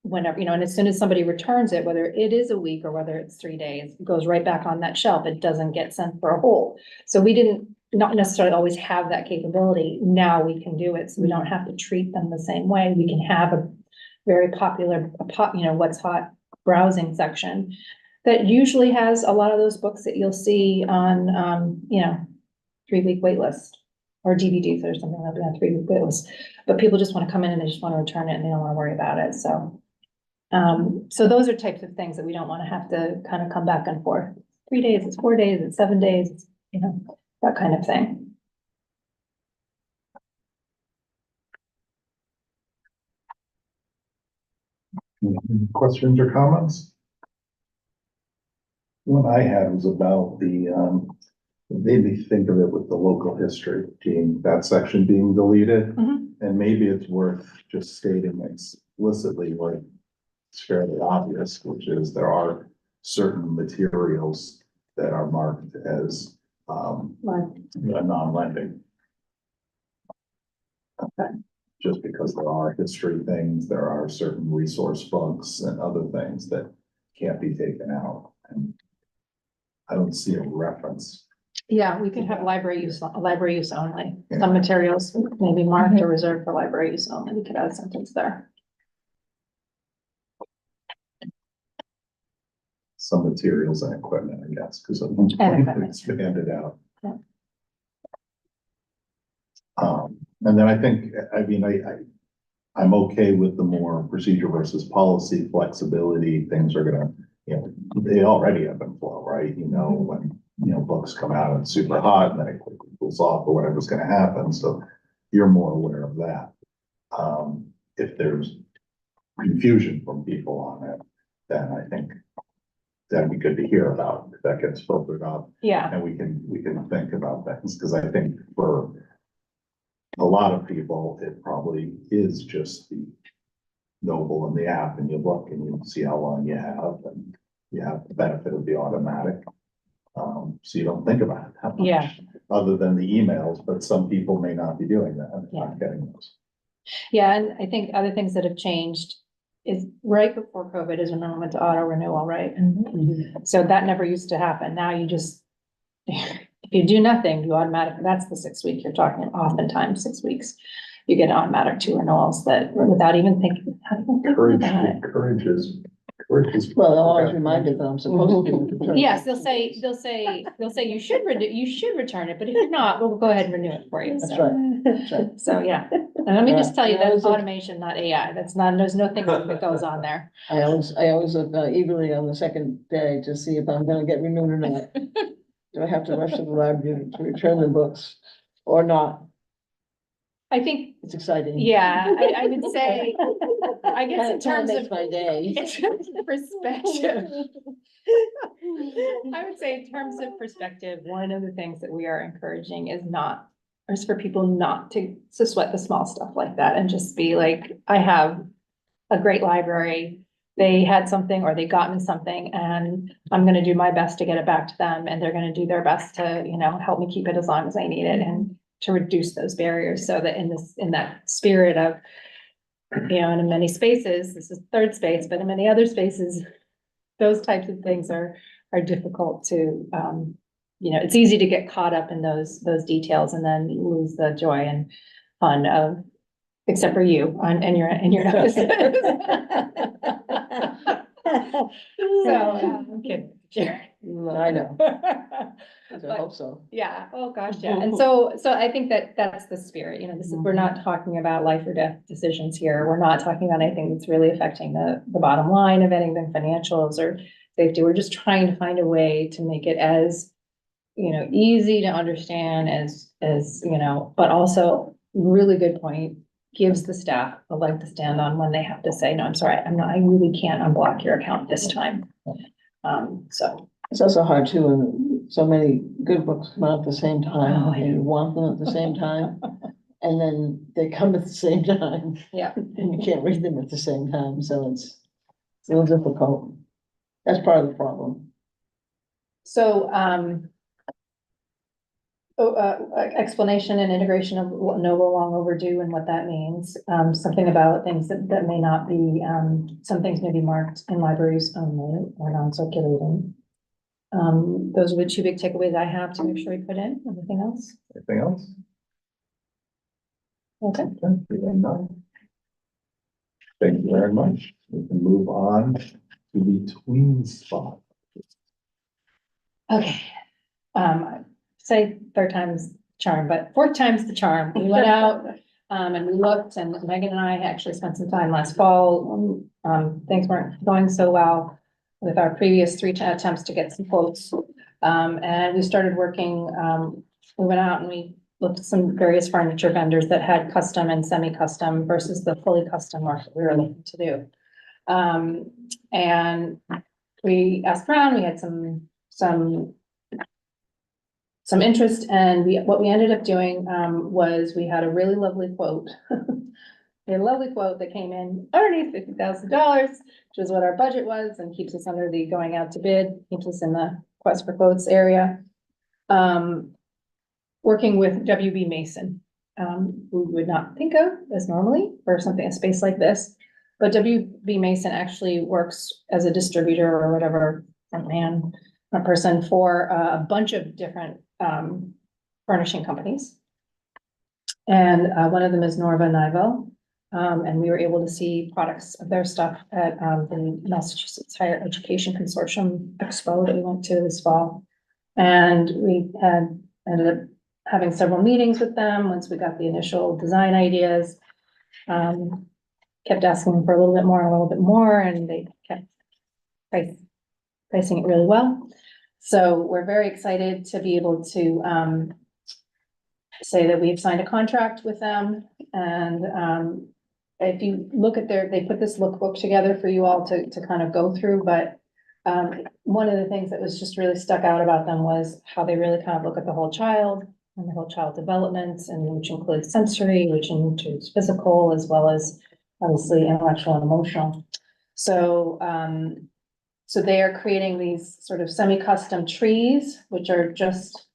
Speaker 1: whenever, and as soon as somebody returns it, whether it is a week or whether it's 3 days, it goes right back on that shelf. It doesn't get sent for a hold. So we didn't not necessarily always have that capability. Now we can do it. So we don't have to treat them the same way. We can have a very popular, what's hot browsing section that usually has a lot of those books that you'll see on, 3-week wait list, or DVDs or something that'll be on 3-week wait list. But people just want to come in and they just want to return it and they don't want to worry about it. So, so those are types of things that we don't want to have to kind of come back and forth. 3 days, it's 4 days, it's 7 days, it's, that kind of thing.
Speaker 2: Any questions or comments? What I had was about it made me think of it with the local history team, that section being deleted. And maybe it's worth just stating explicitly what it's fairly obvious, which is there are certain materials that are marked as non-lending.
Speaker 1: Okay.
Speaker 2: Just because there are history things, there are certain resource books and other things that can't be taken out. And I don't see a reference.
Speaker 1: Yeah, we could have library use only. Some materials may be marked or reserved for library use only. We could add a sentence there.
Speaker 2: Some materials and equipment, I guess, because of expanded out.
Speaker 1: Yeah.
Speaker 2: And then I think, I'm okay with the more procedure versus policy flexibility. Things are gonna, they already ebb and flow, right? When, books come out and super hot and then it quickly cools off or whatever's gonna happen. So you're more aware of that. If there's confusion from people on it, then I think that'd be good to hear about if that gets filtered up.
Speaker 1: Yeah.
Speaker 2: And we can think about things, because I think for a lot of people, it probably is just the Noble in the app, and you look and you see how long you have, and you have the benefit of the automatic. so you don't think about it that much.
Speaker 1: Yeah.
Speaker 2: Other than the emails, but some people may not be doing that, and
Speaker 1: Yeah.
Speaker 2: not getting those.
Speaker 1: Yeah, and I think other things that have changed is right before COVID is when we went to auto renewal, right? So that never used to happen. Now you just, if you do nothing, you automatically, that's the 6 week you're talking, oftentimes 6 weeks. You get automatic 2 renewals that without even thinking.
Speaker 2: Courage,
Speaker 1: about it.
Speaker 2: courage is.
Speaker 6: Well, I'm always reminded that I'm supposed to be.
Speaker 1: Yes, they'll say you should renew, you should return it, but if you're not, we'll go ahead and renew it for you.
Speaker 6: That's
Speaker 1: So-
Speaker 6: right, that's right.
Speaker 1: So, yeah, and let me just tell you,
Speaker 6: Yeah, I
Speaker 1: that's
Speaker 6: was a-
Speaker 1: automation, not AI. That's not, there's no thinking that goes on there.
Speaker 6: I always look eagerly on the second day to see if I'm gonna get renewed or not. Do I have to rush to the library to return the books or not?
Speaker 1: I think,
Speaker 6: It's exciting.
Speaker 1: yeah, I would say, I guess in terms
Speaker 6: Makes
Speaker 1: of,
Speaker 6: my day.
Speaker 1: in terms of perspective. I would say in terms of perspective, one of the things that we are encouraging is for people not to sweat the small stuff like that and just be like, I have a great library. They had something or they got me something and I'm gonna do my best to get it back to them and they're gonna do their best to, help me keep it as long as I need it and to reduce those barriers so that in that spirit of, in many spaces, this is third space, but in many other spaces, those types of things are difficult to, it's easy to get caught up in those details and then lose the joy and fun of, except for you and your notices. So, I'm kidding.
Speaker 6: I know, I hope so.
Speaker 1: Yeah, oh gosh, yeah, and so I think that's the spirit, this is, we're not talking about life or death decisions here, we're not talking about anything that's really affecting the bottom line of anything, financials or safety, we're just trying to find a way to make it as, easy to understand as, but also, really good point, gives the staff a leg to stand on when they have to say, no, I'm sorry, I really can't unblock your account this time. So.
Speaker 6: It's also hard too, when so many good books come out at the same
Speaker 1: Oh,
Speaker 6: time,
Speaker 1: yeah.
Speaker 6: and you want them at the same time, and then they come at the same time,
Speaker 1: Yeah,
Speaker 6: and you can't read them at the same time, so it's a little difficult. That's part of the problem.
Speaker 1: so, explanation and integration of what Noble long overdue and what that means. Something about things that may not be, some things may be marked in libraries only or non-circulating. Those are the 2 big takeaways I have to make sure we put in. Anything else?
Speaker 2: Anything else?
Speaker 1: Okay.
Speaker 2: Okay, hearing none. Thank you very much. We can move on to the tween spot.
Speaker 1: Okay. Say third time's charm, but fourth time's the charm. We went out, and we looked and Megan and I actually spent some time last fall. Things weren't going so well with our previous 3 attempts to get some quotes. And we started working, we went out and we looked at some various furniture vendors that had custom and semi-custom versus the fully custom work that we were looking to do. And we asked around, we had some interest, and what we ended up doing, was we had a really lovely quote. A lovely quote that came in underneath $50,000, which is what our budget was, and keeps us under the going out to bid, keeps us in the quest for quotes area. Working with WB Mason, we would not think of as normally for something, a space like this. But WB Mason actually works as a distributor or whatever, a person for a bunch of different furnishing companies. And one of them is Norva Nivel. And we were able to see products of their stuff at the Massachusetts Higher Education Consortium Expo that we went to this fall. And we had ended up having several meetings with them once we got the initial design ideas. Kept asking for a little bit more, and they kept pricing it really well. So we're very excited to be able to say that we've signed a contract with them. And if you look at they put this lookbook together for you all to kind of go through, but one of the things that was just really stuck out about them was how they really kind of look at the whole child and the whole child development, and which includes sensory, which includes physical, as well as obviously intellectual and emotional. So So they are creating these sort of semi-custom trees, which are just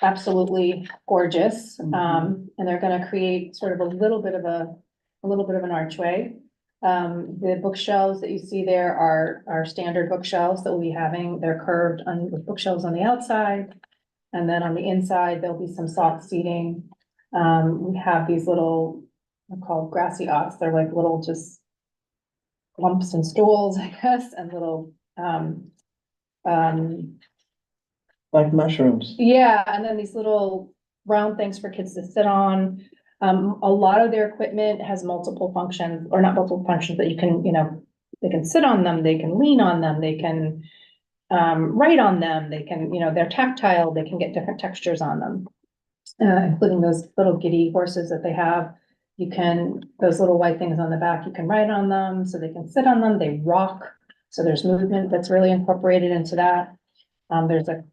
Speaker 1: absolutely gorgeous. And they're gonna create sort of a little bit of an archway. The bookshelves that you see there are standard bookshelves that we'll be having. They're curved on with bookshelves on the outside. And then on the inside, there'll be some soft seating. We have these little, they're called grassy ox. They're like little just lumps and stools, I guess, and little,
Speaker 6: Like mushrooms.
Speaker 1: yeah, and then these little round things for kids to sit on. A lot of their equipment has multiple functions, or not multiple functions, but you can, they can sit on them, they can lean on them, they can write on them, they can, they're tactile, they can get different textures on them. Including those little giddy horses that they have. You can, those little white things on the back, you can write on them, so they can sit on them, they rock. So there's movement that's really incorporated into that. There's a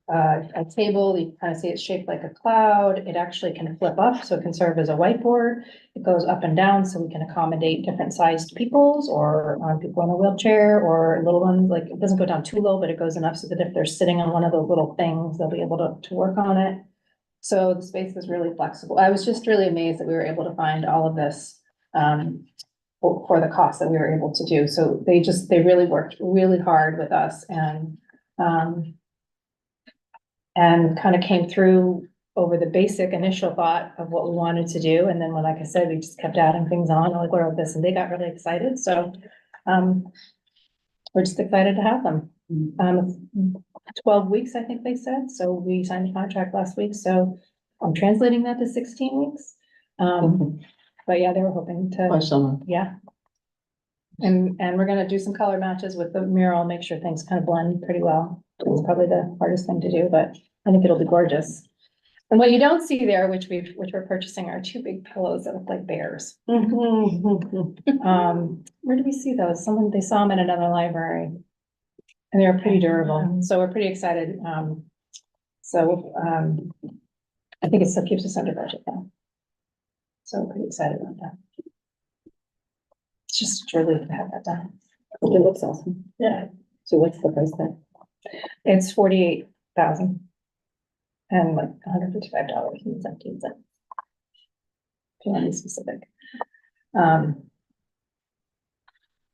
Speaker 1: table, you kind of see it's shaped like a cloud. It actually can flip up, so it can serve as a whiteboard. It goes up and down, so we can accommodate different sized peoples or people in a wheelchair or little ones. Like, it doesn't go down too low, but it goes enough so that if they're sitting on one of those little things, they'll be able to work on it. So the space is really flexible. I was just really amazed that we were able to find all of this for the cost that we were able to do. So they really worked really hard with us and kind of came through over the basic initial thought of what we wanted to do. And then when, like I said, we just kept adding things on, like, what about this? And they got really excited. So we're just excited to have them. 12 weeks, I think they said. So we signed a contract last week. So I'm translating that to 16 weeks. But yeah, they were hoping
Speaker 6: By
Speaker 1: to,
Speaker 6: summer.
Speaker 1: yeah. And we're gonna do some color matches with the mural, make sure things kind of blend pretty well. It's probably the hardest thing to do, but I think it'll be gorgeous. And what you don't see there, which we're purchasing, are two big pillows that look like bears. Where did we see those? They saw them in another library. And they're pretty durable, so we're pretty excited. I think it still keeps us under budget though. So we're pretty excited about that. It's just really to have that done.
Speaker 4: It looks awesome.
Speaker 1: Yeah.
Speaker 4: So what's the price tag?
Speaker 1: It's 48,000. And like $155.17. If you want to be specific.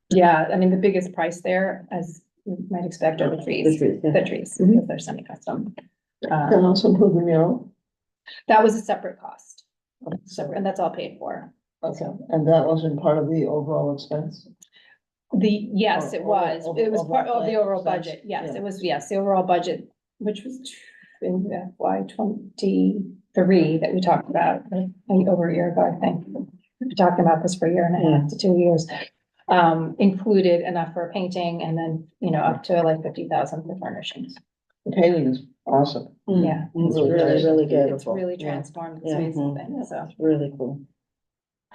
Speaker 1: Yeah, I mean, the biggest price there, as you might expect, are the trees,
Speaker 4: yeah.
Speaker 1: the trees, because they're semi-custom.
Speaker 6: Can also move the mural.
Speaker 1: That was a separate cost. So, and that's all paid for.
Speaker 6: Okay, and that wasn't part of the overall expense?
Speaker 1: Yes, it was. It was part of the overall budget. Yes, it was, yes, the overall budget, which was in FY 23 that we talked about, over a year ago, I think. We talked about this for a year and a half to 2 years. Included enough for painting and then, up to like 50,000 for furnishings.
Speaker 6: The painting is awesome.
Speaker 1: Yeah.
Speaker 4: It's really good.
Speaker 1: It's really transformed the space and things, so.
Speaker 4: It's really cool.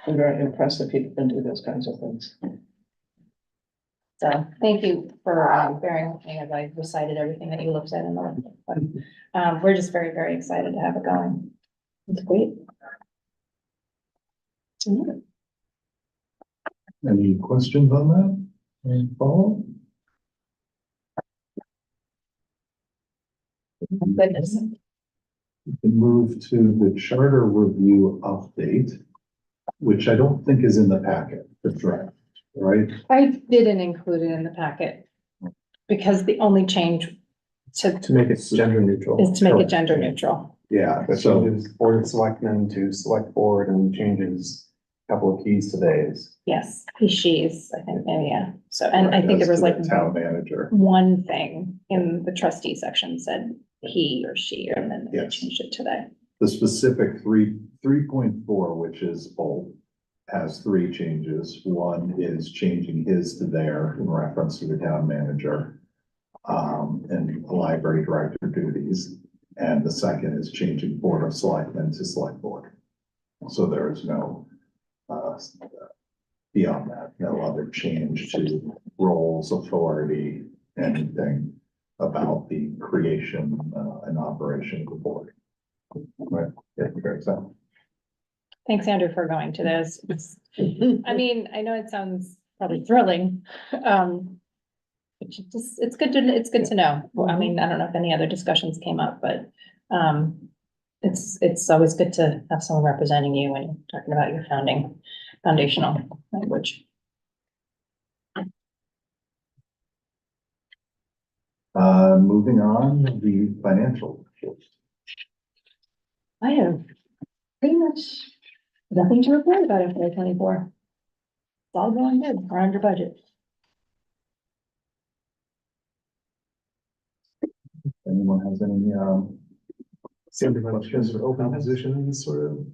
Speaker 6: I'm very impressed that people can do those kinds of things.
Speaker 1: So thank you for bearing with me as I recited everything that you looked at in the report. But, we're just very, very excited to have it going. It's great.
Speaker 2: Any questions on that? Any follow?
Speaker 1: Goodness.
Speaker 2: We can move to the charter review update, which I don't think is in the packet, the draft, right?
Speaker 1: I didn't include it in the packet because the only change to
Speaker 7: make it gender neutral.
Speaker 1: is to make it
Speaker 2: Correct.
Speaker 1: gender neutral.
Speaker 2: Yeah,
Speaker 7: That
Speaker 2: so
Speaker 7: changes board of selectmen to select board and changes a couple of keys to days.
Speaker 1: Yes, he, she's, I think, yeah. So, and I think there was like
Speaker 2: town manager.
Speaker 1: one thing in the trustee section said he or she, and then they
Speaker 2: Yes.
Speaker 1: changed it to they.
Speaker 2: The specific 3.4, which is bold, has 3 changes. One is changing his to their in reference to the town manager and the library director duties. And the second is changing board of selectmen to select board. So there is no beyond that, no other change to roles, authority, anything about the creation and operation of the board. Right, yeah, very so.
Speaker 1: Thanks, Andrew, for going to those. I mean, I know it sounds probably thrilling, which is just, it's good to know. Well, I mean, I don't know if any other discussions came up, but, it's always good to have someone representing you when you're talking about your foundational language.
Speaker 2: Moving on, the financial.
Speaker 1: I have pretty much nothing to report about FY 24. It's all going good, we're under budget.
Speaker 2: Anyone has any,
Speaker 7: Something like just open positions sort of.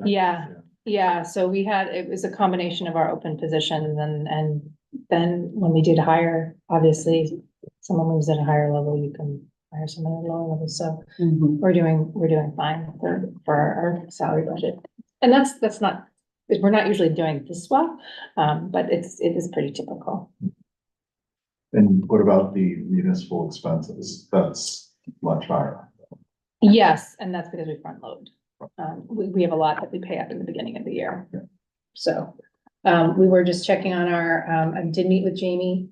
Speaker 1: Yeah, so we had, it was a combination of our open positions and then when we did hire, obviously, someone moves at a higher level, you can hire someone at a lower level, so we're doing fine for our salary budget. And that's not, we're not usually doing this well, but it is pretty typical.
Speaker 2: and what about the municipal expenses? That's much higher.
Speaker 1: Yes, and that's because we front load. We have a lot that we pay up in the beginning of the year.
Speaker 2: Yeah.
Speaker 1: So, we were just checking on our, I did meet with Jamie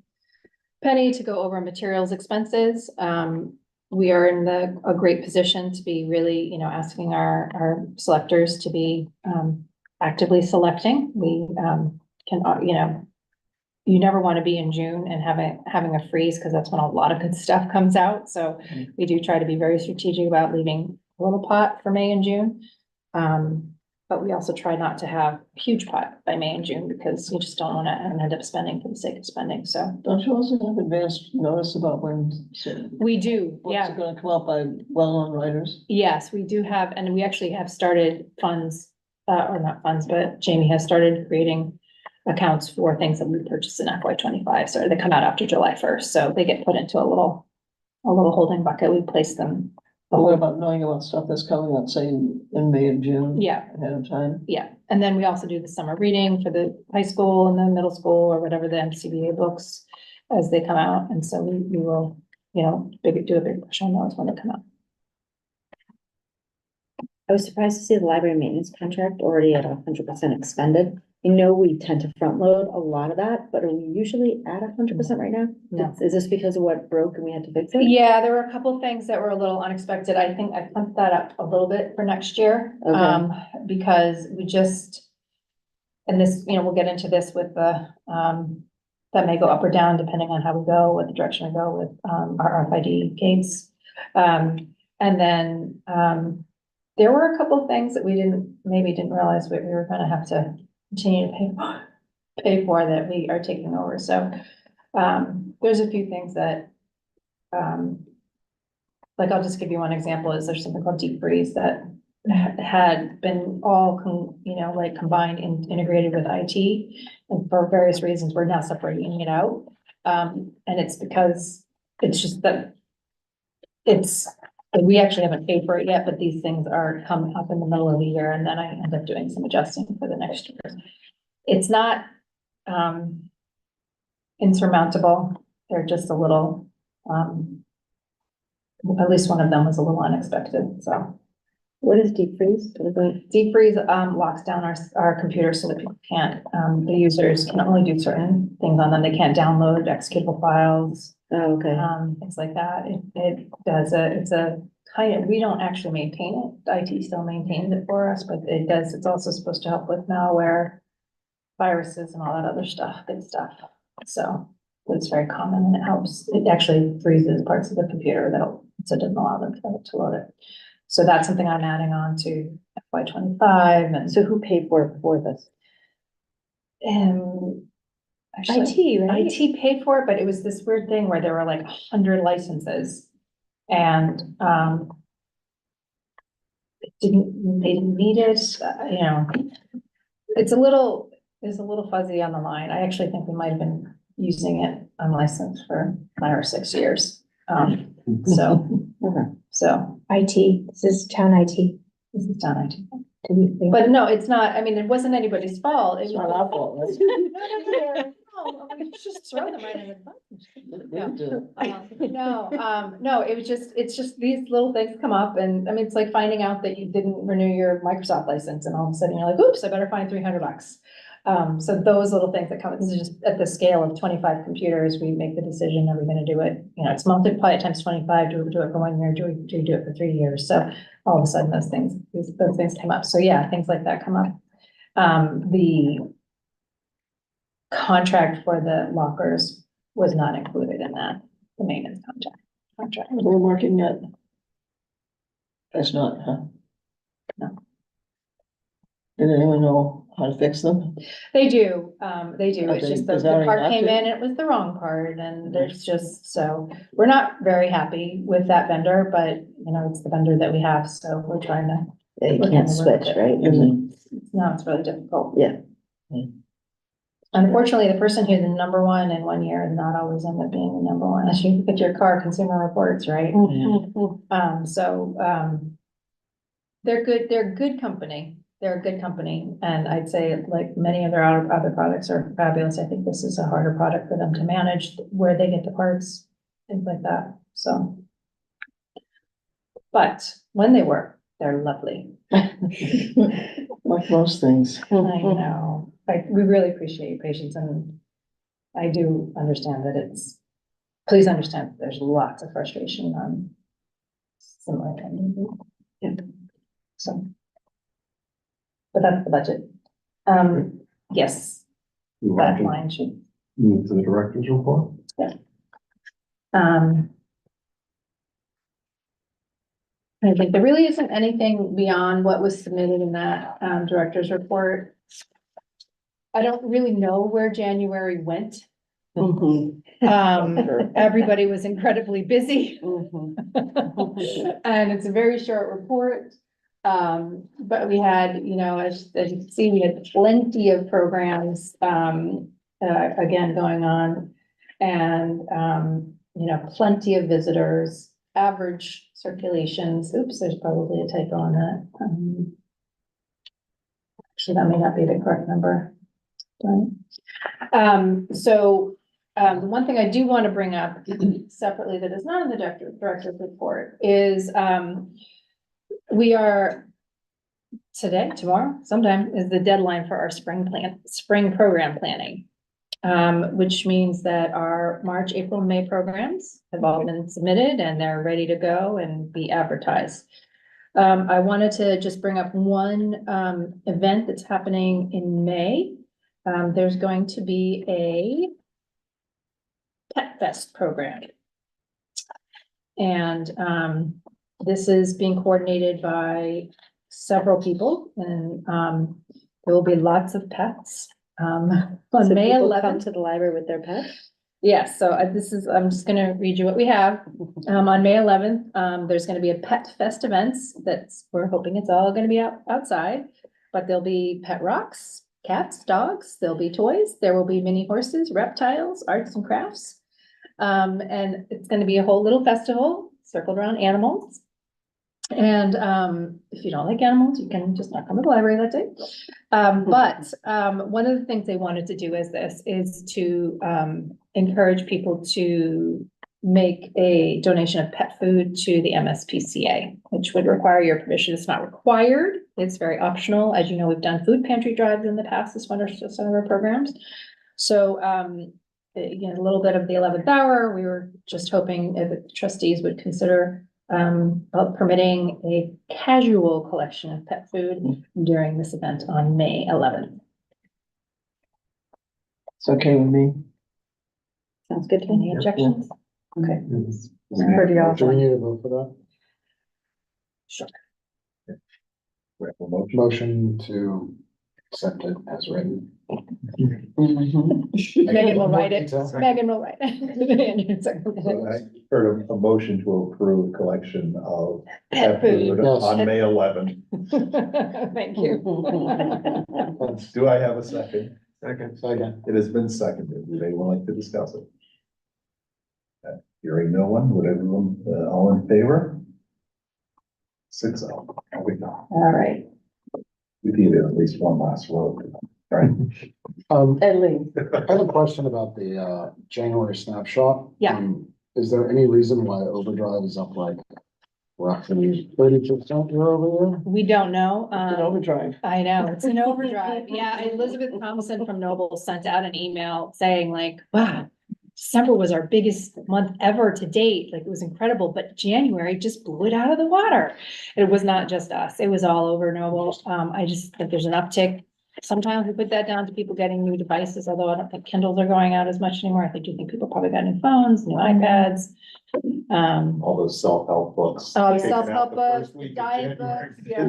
Speaker 1: Penny to go over materials expenses. We are in a great position to be really, asking our selectors to be, actively selecting. We, can, you never want to be in June and having a freeze because that's when a lot of good stuff comes out. So we do try to be very strategic about leaving a little pot for May and June. But we also try not to have a huge pot by May and June because you just don't want to end up spending for the sake of spending. So
Speaker 6: Don't you also have advanced notice about when
Speaker 1: we do,
Speaker 6: books
Speaker 1: yeah.
Speaker 6: are gonna come out by well-known writers?
Speaker 1: Yes, we do have, and we actually have started funds, or not funds, but Jamie has started creating accounts for things that we purchased in FY 25. So they come out after July 1st. So they get put into a little holding bucket. We place them.
Speaker 6: But what about knowing about stuff that's coming out, say, in May and June?
Speaker 1: Yeah,
Speaker 6: Ahead of time?
Speaker 1: yeah. And then we also do the summer reading for the high school and the middle school or whatever the MCBA books as they come out. And so we will, do a big push on those when they come out.
Speaker 4: I was surprised to see the library maintenance contract already at 100% expended. I know we tend to front load a lot of that, but are we usually at 100% right now?
Speaker 1: No.
Speaker 4: Is this because of what broke and we had to fix it?
Speaker 1: Yeah, there were a couple of things that were a little unexpected. I think I pumped that up a little bit for next year.
Speaker 4: Okay.
Speaker 1: Because we just, and this, we'll get into this with the, that may go up or down depending on how we go, what the direction we go with, our RFID gates. And then, there were a couple of things that we maybe didn't realize we were gonna have to continue to pay for that we are taking over. So, there's a few things that, like, I'll just give you one example is there's something called deep freeze that had been all, combined and integrated with IT. And for various reasons, we're now separating it out. And it's because it's just that we actually haven't paid for it yet, but these things are coming up in the middle of the year and then I end up doing some adjusting for the next year. It's not, insurmountable. They're just a little, at least one of them was a little unexpected, so.
Speaker 4: What is deep freeze?
Speaker 1: Deep freeze, locks down our computers so that people can't, the users can only do certain things on them. They can't download executable files,
Speaker 4: Oh, okay.
Speaker 1: things like that. It does it's a kind of, we don't actually maintain it. IT still maintains it for us, but it does, it's also supposed to help with malware, viruses and all that other stuff, good stuff. So it's very common and it helps. It actually freezes parts of the computer so it doesn't allow them to load it. So that's something I'm adding on to FY 25 and
Speaker 4: So who paid for it before this?
Speaker 1: actually,
Speaker 4: IT, right?
Speaker 1: IT paid for it, but it was this weird thing where there were like 100 licenses. And, they didn't need it, it's a little fuzzy on the line. I actually think we might have been using it unlicensed for 5 or 6 years. So
Speaker 8: IT, this is town IT.
Speaker 1: this is done, IT.
Speaker 8: But
Speaker 1: But no, it's not, I mean, it wasn't anybody's fault.
Speaker 6: It's not our fault, right?
Speaker 1: No, I mean, just throw them right in the bucket.
Speaker 6: They do.
Speaker 1: No, it's just these little things come up and I mean, it's like finding out that you didn't renew your Microsoft license and all of a sudden you're like, oops, I better find $300. So those little things that come, this is just at the scale of 25 computers, we make the decision, are we gonna do it? You know, it's multiply it times 25, do we do it for 1 year, do we do it for 3 years? So all of a sudden, those things come up. So yeah, things like that come up. The contract for the lockers was not included in that, the maintenance contract.
Speaker 6: We're working at. That's not, huh?
Speaker 1: No.
Speaker 6: Did anyone know how to fix them?
Speaker 1: They do, it's
Speaker 6: Okay,
Speaker 1: just the
Speaker 6: is that already
Speaker 1: part came in,
Speaker 6: active?
Speaker 1: and it was the wrong part, and there's just, so, we're not very happy with that vendor, but, you know, it's the vendor that we have, so we're trying to,
Speaker 4: Yeah, you
Speaker 1: We're
Speaker 4: can't
Speaker 1: trying to work
Speaker 4: switch,
Speaker 1: with it.
Speaker 4: right?
Speaker 1: no, it's really difficult.
Speaker 4: Yeah.
Speaker 1: Unfortunately, the person who's the number one in 1 year is not always end up being the number one, as you look at your car consumer reports, right? They're good company. They're a good company, and I'd say like many of their other products are fabulous. I think this is a harder product for them to manage, where they get the parts, things like that, so. But when they work, they're lovely.
Speaker 6: Like most things.
Speaker 1: I know, we really appreciate your patience, and I do understand that please understand, there's lots of frustration on similar things. Yeah. So. But that's the budget. Yes,
Speaker 2: We want
Speaker 1: that
Speaker 2: to
Speaker 1: line should,
Speaker 2: move to the director's report.
Speaker 1: I think there really isn't anything beyond what was submitted in that, director's report. I don't really know where January went. Everybody was incredibly busy. And it's a very short report. But we had, you know, as you can see, we had plenty of programs, again, going on. And, you know, plenty of visitors, average circulations. Oops, there's probably a typo on that. Actually, that may not be the correct number. The one thing I do want to bring up separately that is not in the director's report is, we are tomorrow, sometime is the deadline for our spring program planning. Which means that our March, April, May programs have all been submitted and they're ready to go and be advertised. I wanted to just bring up one, event that's happening in May. There's going to be a Pet Fest program. And, this is being coordinated by several people, and there will be lots of pets. On
Speaker 4: So
Speaker 1: May
Speaker 4: people come
Speaker 1: 11th.
Speaker 4: to the library with their pets?
Speaker 1: Yes, so I'm just gonna read you what we have. On May 11th, there's gonna be a Pet Fest events we're hoping it's all gonna be outside. But there'll be pet rocks, cats, dogs, there'll be toys, there will be mini horses, reptiles, arts and crafts. And it's gonna be a whole little festival circled around animals. And, if you don't like animals, you can just not come to the library that day. But one of the things they wanted to do is to encourage people to make a donation of pet food to the MSPCA, which would require your permission. It's not required. It's very optional. As you know, we've done food pantry drives in the past as one of our programs. So, you know, a little bit of the 11th hour, we were just hoping if the trustees would consider permitting a casual collection of pet food during this event on May 11th.
Speaker 6: It's okay with me.
Speaker 4: Sounds good to
Speaker 1: Any
Speaker 4: me.
Speaker 1: objections? Okay.
Speaker 2: Pretty
Speaker 9: Do we need to vote for that?
Speaker 1: Sure.
Speaker 2: We have a motion.
Speaker 9: Motion to accept it as written.
Speaker 1: Megan will write it.
Speaker 9: Detail.
Speaker 1: Megan will write it.
Speaker 2: So I heard a motion to approve collection of
Speaker 1: Pet food.
Speaker 9: Yes.
Speaker 2: on May 11th.
Speaker 1: Thank you.
Speaker 2: Do I have a second?
Speaker 9: Second.
Speaker 2: It has been seconded. Would anyone like to discuss it? Hearing no one, would everyone, all in favor? 6-0. There we go.
Speaker 1: All right.
Speaker 2: We needed at least one last vote. Right?
Speaker 6: At least.
Speaker 9: I have a question about the January snapshot.
Speaker 1: Yeah.
Speaker 9: Is there any reason why overdrive is up like roughly 30% year over year.
Speaker 1: We don't know.
Speaker 6: It's an overdrive.
Speaker 1: I know, it's an overdrive. Yeah, Elizabeth Thompson from Noble sent out an email saying like, wow, December was our biggest month ever to date. Like, it was incredible, but January just blew it out of the water. It was not just us. It was all over Noble. I just think there's an uptick. Sometimes we put that down to people getting new devices, although I don't think Kindles are going out as much anymore. I do think people probably got new phones, new iPads.
Speaker 2: All those self-help books.
Speaker 1: Oh,
Speaker 2: taken out
Speaker 1: self-help
Speaker 2: the
Speaker 1: books,
Speaker 2: first week of
Speaker 1: diet
Speaker 2: January.
Speaker 1: books, yeah.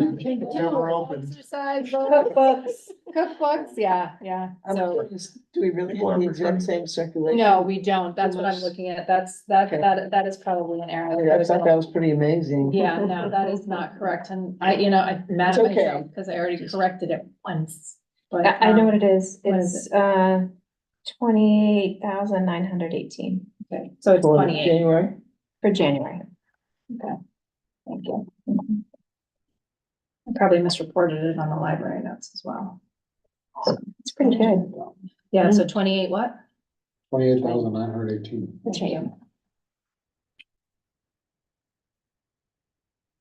Speaker 2: Never opened.
Speaker 1: Exercise books, cookbooks, yeah,
Speaker 6: I'm
Speaker 1: so.
Speaker 6: curious, do we really
Speaker 2: People
Speaker 6: have the
Speaker 2: are
Speaker 6: exact
Speaker 2: returning.
Speaker 6: same circulation?
Speaker 1: No, we don't. That's what I'm
Speaker 6: Unless-
Speaker 1: looking at.
Speaker 6: Okay.
Speaker 1: That is probably an error.
Speaker 6: I thought that was pretty amazing.
Speaker 1: Yeah, no, that is not correct. And I'm mad
Speaker 6: It's
Speaker 1: at
Speaker 6: okay.
Speaker 1: myself because I already corrected it once. But,
Speaker 8: I know what it is.
Speaker 1: what is
Speaker 8: It's, 28,918
Speaker 1: okay, so it's
Speaker 6: For
Speaker 1: 28.
Speaker 6: January,
Speaker 8: for January.
Speaker 1: Thank you. I probably misreported it on the library notes as well.
Speaker 8: It's pretty good.
Speaker 1: Yeah, so 28 what?
Speaker 9: 28,918.
Speaker 1: That's right.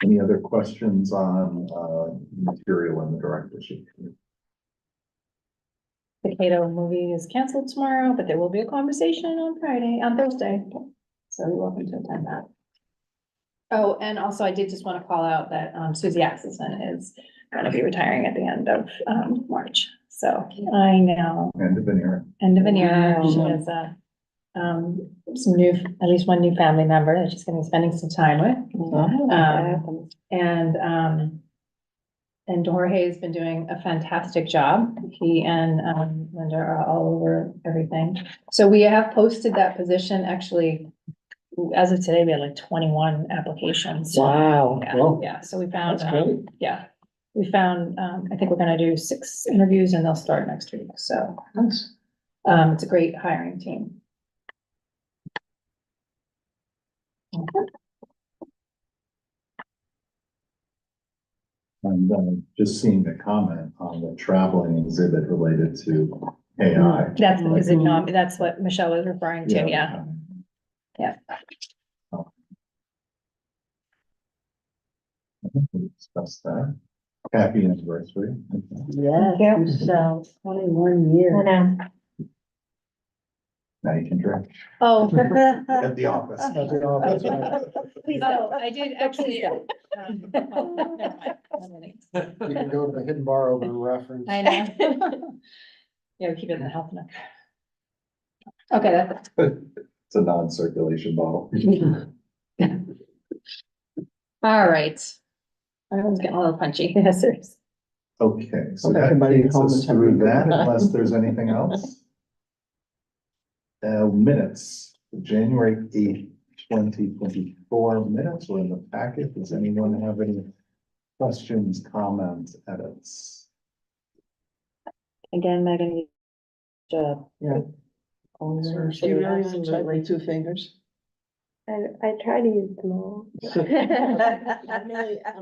Speaker 2: Any other questions on, material in the directorship?
Speaker 1: The Cato movie is canceled tomorrow, but there will be a conversation on Thursday. So you're welcome to attend that. Oh, and also I did just want to call out that Susie Axelson is going to be retiring at the end of March. So I know,
Speaker 2: End of an era.
Speaker 1: end of an year, she
Speaker 6: Wow.
Speaker 1: has some new, at least one new family member that she's going to be spending some time with. And Jorge has been doing a fantastic job. He and Linda are all over everything. So we have posted that position, actually, as of today, we had like 21 applications.
Speaker 6: wow,
Speaker 1: Yeah, so we found,
Speaker 6: that's great.
Speaker 1: we found, I think we're gonna do 6 interviews and they'll start next week. So
Speaker 6: Nice.
Speaker 1: it's a great hiring team.
Speaker 2: And just seeing a comment on the traveling exhibit related to AI.
Speaker 1: That's what Michelle was referring to, yeah. Yeah.
Speaker 2: I think we discussed that. Happy anniversary.
Speaker 6: Yeah,
Speaker 8: Yeah.
Speaker 6: so 21
Speaker 8: I
Speaker 6: years.
Speaker 8: know.
Speaker 2: Now you can drink
Speaker 1: Oh.
Speaker 2: at the office.
Speaker 9: At the office, right.
Speaker 1: Please don't. I did actually.
Speaker 8: don't.
Speaker 9: You can go to the hidden bar over in reference.
Speaker 1: I know. Yeah, we keep it in the health nook. Okay, that's it.
Speaker 2: It's a non-circulation bottle.
Speaker 1: All right. Everyone's getting a little punchy. Yes, there's.
Speaker 2: Okay, so
Speaker 6: Okay,
Speaker 2: that
Speaker 6: everybody
Speaker 2: takes
Speaker 6: home
Speaker 2: us
Speaker 6: and have a
Speaker 2: through
Speaker 6: good
Speaker 2: that
Speaker 6: time.
Speaker 2: unless there's anything else. Minutes, January 8th, 2024 minutes were in the packet. Does anyone have any questions, comments, edits?
Speaker 4: Again, Megan, good job.
Speaker 6: Yeah.
Speaker 4: Sure,
Speaker 6: She really
Speaker 4: absolutely.
Speaker 6: type with 2 fingers.
Speaker 8: I try to use them all.
Speaker 6: I'm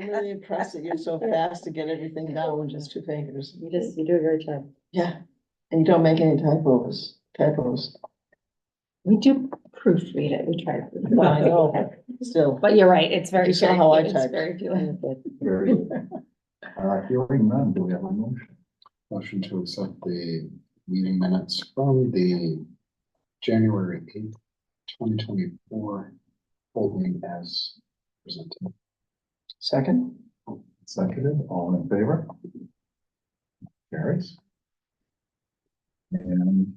Speaker 6: really impressed that you're so fast to get everything down with just 2 fingers.
Speaker 4: You do a great job.
Speaker 6: Yeah, and you don't make any typos.
Speaker 1: We do proofread it. We try to. proofread it.
Speaker 6: Well, I know, still.
Speaker 1: But you're right. It's very.
Speaker 6: You saw
Speaker 1: very
Speaker 6: how I
Speaker 1: few. It's
Speaker 6: typed.
Speaker 1: very few.
Speaker 2: Very good. Hearing none, do we have a motion?
Speaker 9: Motion to accept the meeting minutes from the January 8th, 2024 holding as presented.
Speaker 6: Second?
Speaker 2: Seconded, all in favor? Carries. And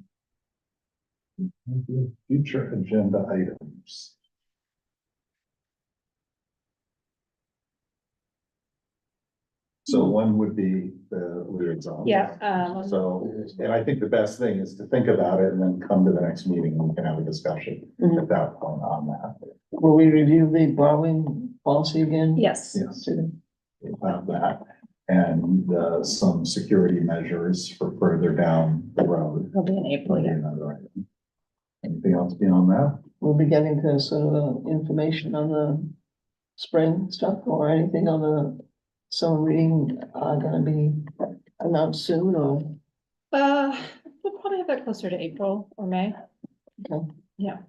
Speaker 2: future agenda items. So one would be the liaison.
Speaker 1: Yeah,
Speaker 2: So, and I think the best thing is to think about it and then come to the next meeting and we can have a discussion
Speaker 6: Mhm.
Speaker 2: at that point on that.
Speaker 6: Will we review the borrowing policy again?
Speaker 1: yes.
Speaker 2: Yes, we'll have that. And, some security measures for further down the road.
Speaker 1: It'll be in April, yeah.
Speaker 2: Another item. Anything else beyond that?
Speaker 6: We'll be getting to sort of information on the spring stuff or anything on the summer reading, gonna be announced soon or?
Speaker 1: We'll probably have that closer to April or May.
Speaker 6: Okay.
Speaker 1: Yeah,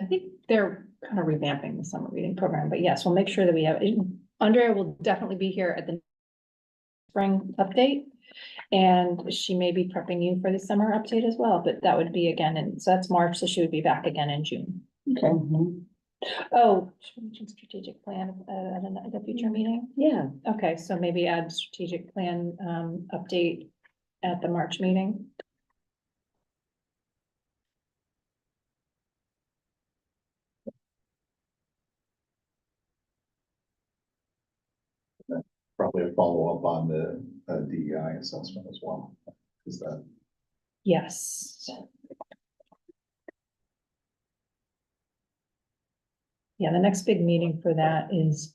Speaker 1: I think they're kind of revamping the summer reading program, but yes, we'll make sure that we have, Andrea will definitely be here at the spring update. And she may be prepping you for the summer update as well, but that would be again, and so that's March, so she would be back again in June.
Speaker 6: Okay.
Speaker 1: Oh, should we mention strategic plan at a future meeting?
Speaker 4: Yeah,
Speaker 1: Okay, so maybe add strategic plan update at the March meeting.
Speaker 2: Probably a follow-up on the DEI assessment as well. Is that,
Speaker 1: Yes. Yeah, the next big meeting for that is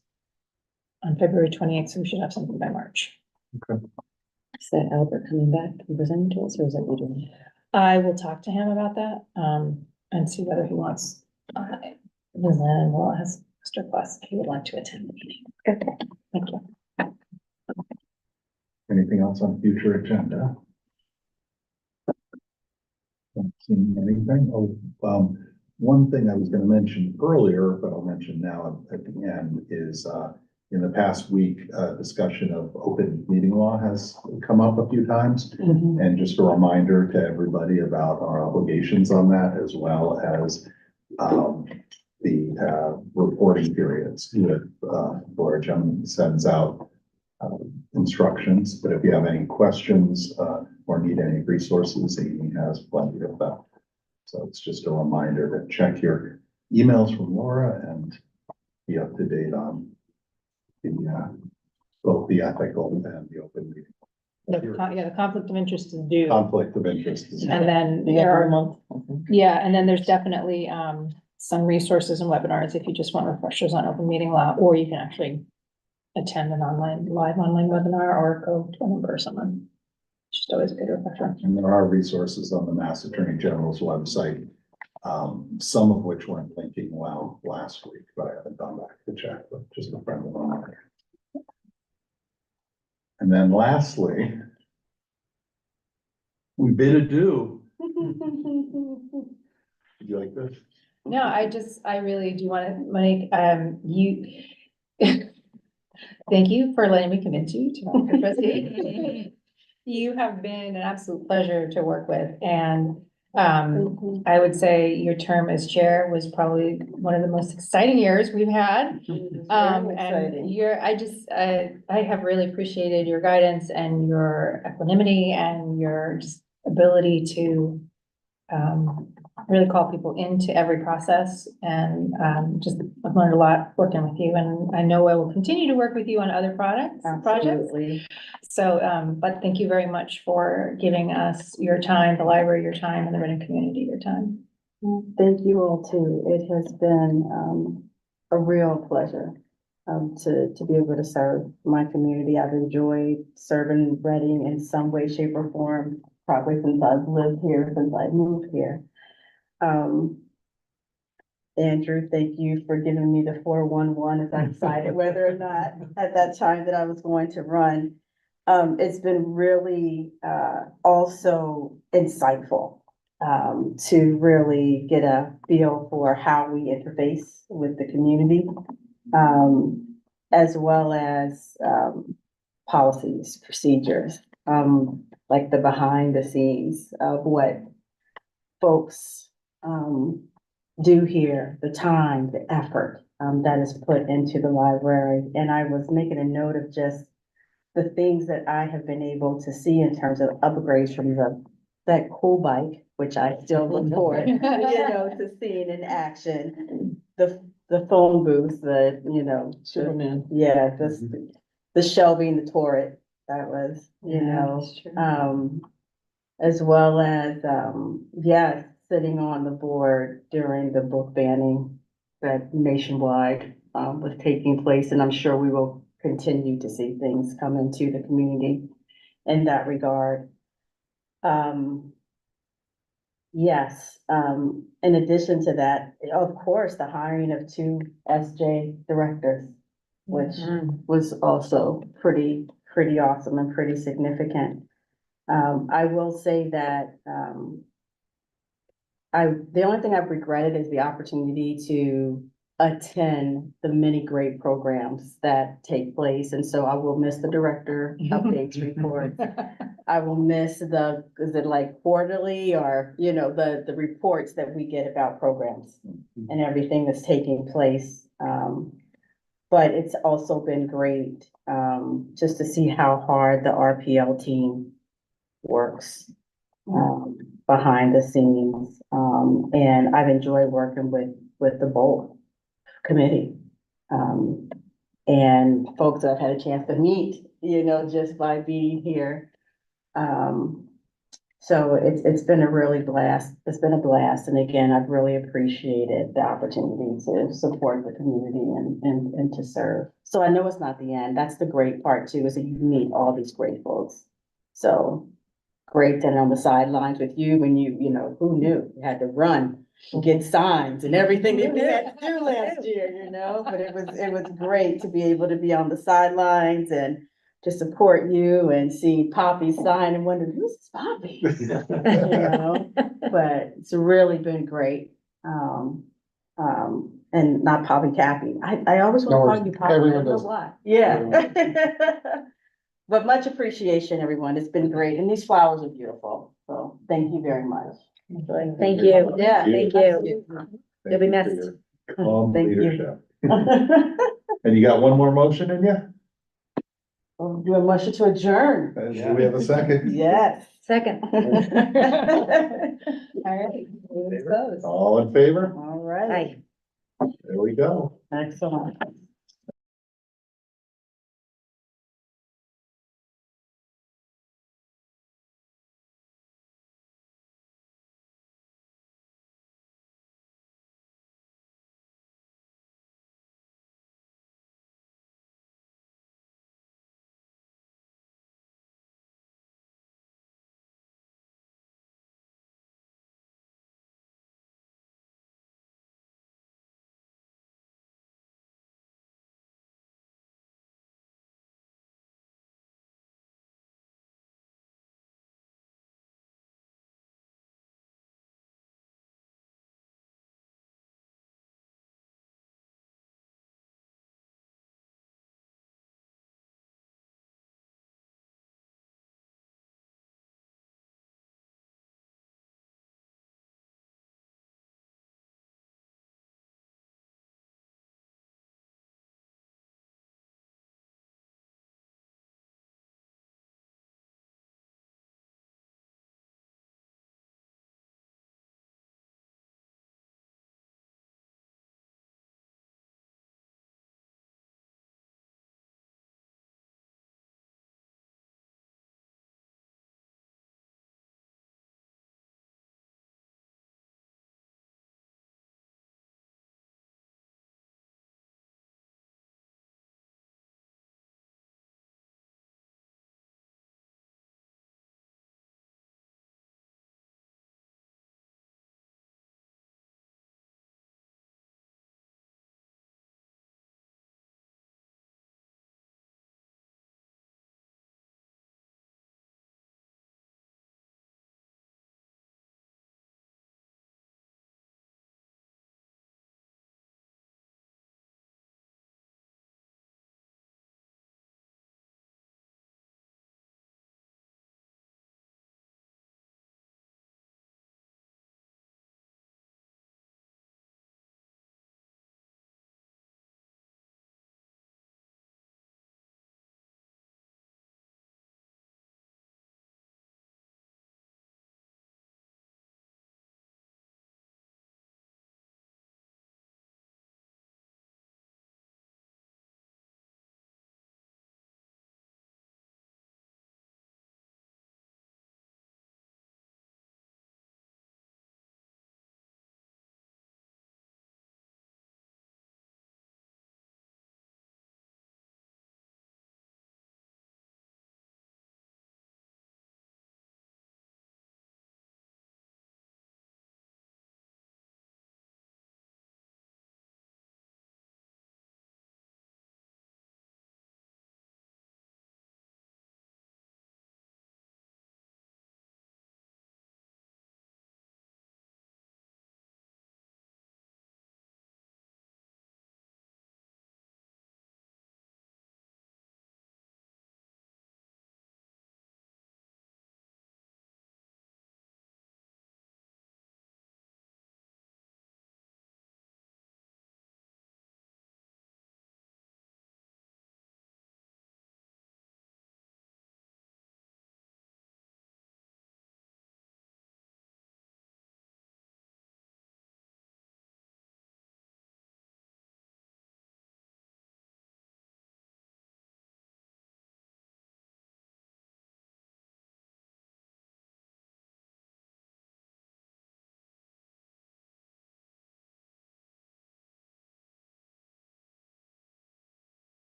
Speaker 1: on February 28th, so we should have something by March.
Speaker 4: is that Albert coming back and presenting to us, or is that you doing it?
Speaker 1: I will talk to him about that, and see whether he wants, well, has extra class, if he would like to attend the meeting.
Speaker 8: Okay.
Speaker 1: Thank you.
Speaker 2: anything else on future agenda? Don't see anything. Oh, one thing I was gonna mention earlier, but I'll mention now at the end, is, in the past week, discussion of open meeting law has come up a few times. And just a reminder to everybody about our obligations on that, as well as, the reporting periods with, Laura Jim sends out instructions, but if you have any questions, or need any resources, Amy has plenty of that. So it's just a reminder to check your emails from Laura and be up to date on the, both the ethical and the open meeting.
Speaker 1: Yeah, the conflict of interest is due,
Speaker 2: Conflict of interest. is-
Speaker 1: and then
Speaker 6: The
Speaker 1: there
Speaker 6: end of the
Speaker 1: are,
Speaker 6: month. Okay.
Speaker 1: yeah, and then there's definitely, some resources and webinars if you just want refreshers on open meeting law, or you can actually attend an live online webinar or go to an in-person one. Just always a good refresher.
Speaker 2: And there are resources on the Mass Attorney General's website, some of which weren't linking well last week, but I haven't gone back to check, but just a friendly reminder. And then lastly, we bid adieu. Did you like this?
Speaker 1: No, I really do want to, Mike, you. Thank you for letting me convince you to run for trustee. You have been an absolute pleasure to work with, and I would say your term as chair was probably one of the most exciting years we've had. And I have really appreciated your guidance and your equanimity and your just ability to really call people into every process, and just I've learned a lot working with you, and I know I will continue to work with you on other projects.
Speaker 4: Absolutely.
Speaker 1: So, but thank you very much for giving us your time, the library your time, and the Reading community your time.
Speaker 10: Thank you all too. It has been a real pleasure to be able to serve my community. I've enjoyed serving Reading in some way, shape, or form, probably since I've lived here, since I moved here. Andrew, thank you for giving me the 411 as I decided whether or not at that time that I was going to run. It's been really also insightful to really get a feel for how we interface with the community, as well as policies, procedures, like the behind the scenes of what folks do here, the time, the effort that is put into the library. And I was making a note of just the things that I have been able to see in terms of upgrades from that cool bike, which I still look forward, to seeing in action. The phone booth,
Speaker 6: Superman.
Speaker 10: yeah, the shelving, the turret, that was, as well as, sitting on the board during the book banning that nationwide was taking place, and I'm sure we will continue to see things come into the community in that regard. In addition to that, of course, the hiring of 2 SJ directors, which was also pretty awesome and pretty significant. I will say that, the only thing I've regretted is the opportunity to attend the many great programs that take place. And so I will miss the director updates report. I will miss is it like quarterly or, the reports that we get about programs and everything that's taking place. But it's also been great, just to see how hard the RPL team works, behind the scenes. And I've enjoyed working with the Bolt committee. And folks that I've had a chance to meet, just by being here. So it's been a really blast. It's been a blast. And again, I've really appreciated the opportunity to support the community and to serve. So I know it's not the end. That's the great part too, is that you meet all these great folks. So great that on the sidelines with you when who knew you had to run, get signs and everything that we had to do last year, but it was great to be able to be on the sidelines and to support you and see Poppy's sign and wonder, who's this Poppy? But it's really been great. And not Poppy Cappy. I always want to call you Poppy. I
Speaker 9: Everyone
Speaker 10: don't know
Speaker 9: does.
Speaker 10: why. Yeah. But much appreciation, everyone. It's been great. And these flowers are beautiful. So thank you very much.
Speaker 4: Thank you.
Speaker 10: Yeah.
Speaker 4: Thank you. You'll be missed.
Speaker 10: Thank you.
Speaker 2: Leadership. And you got one more motion in you?
Speaker 10: Do a motion to adjourn.
Speaker 2: Do we have a second?
Speaker 10: Yes.
Speaker 4: Second.
Speaker 10: All
Speaker 1: right. Let's close.
Speaker 2: All in favor?
Speaker 10: right.
Speaker 2: There we go.
Speaker 10: Excellent.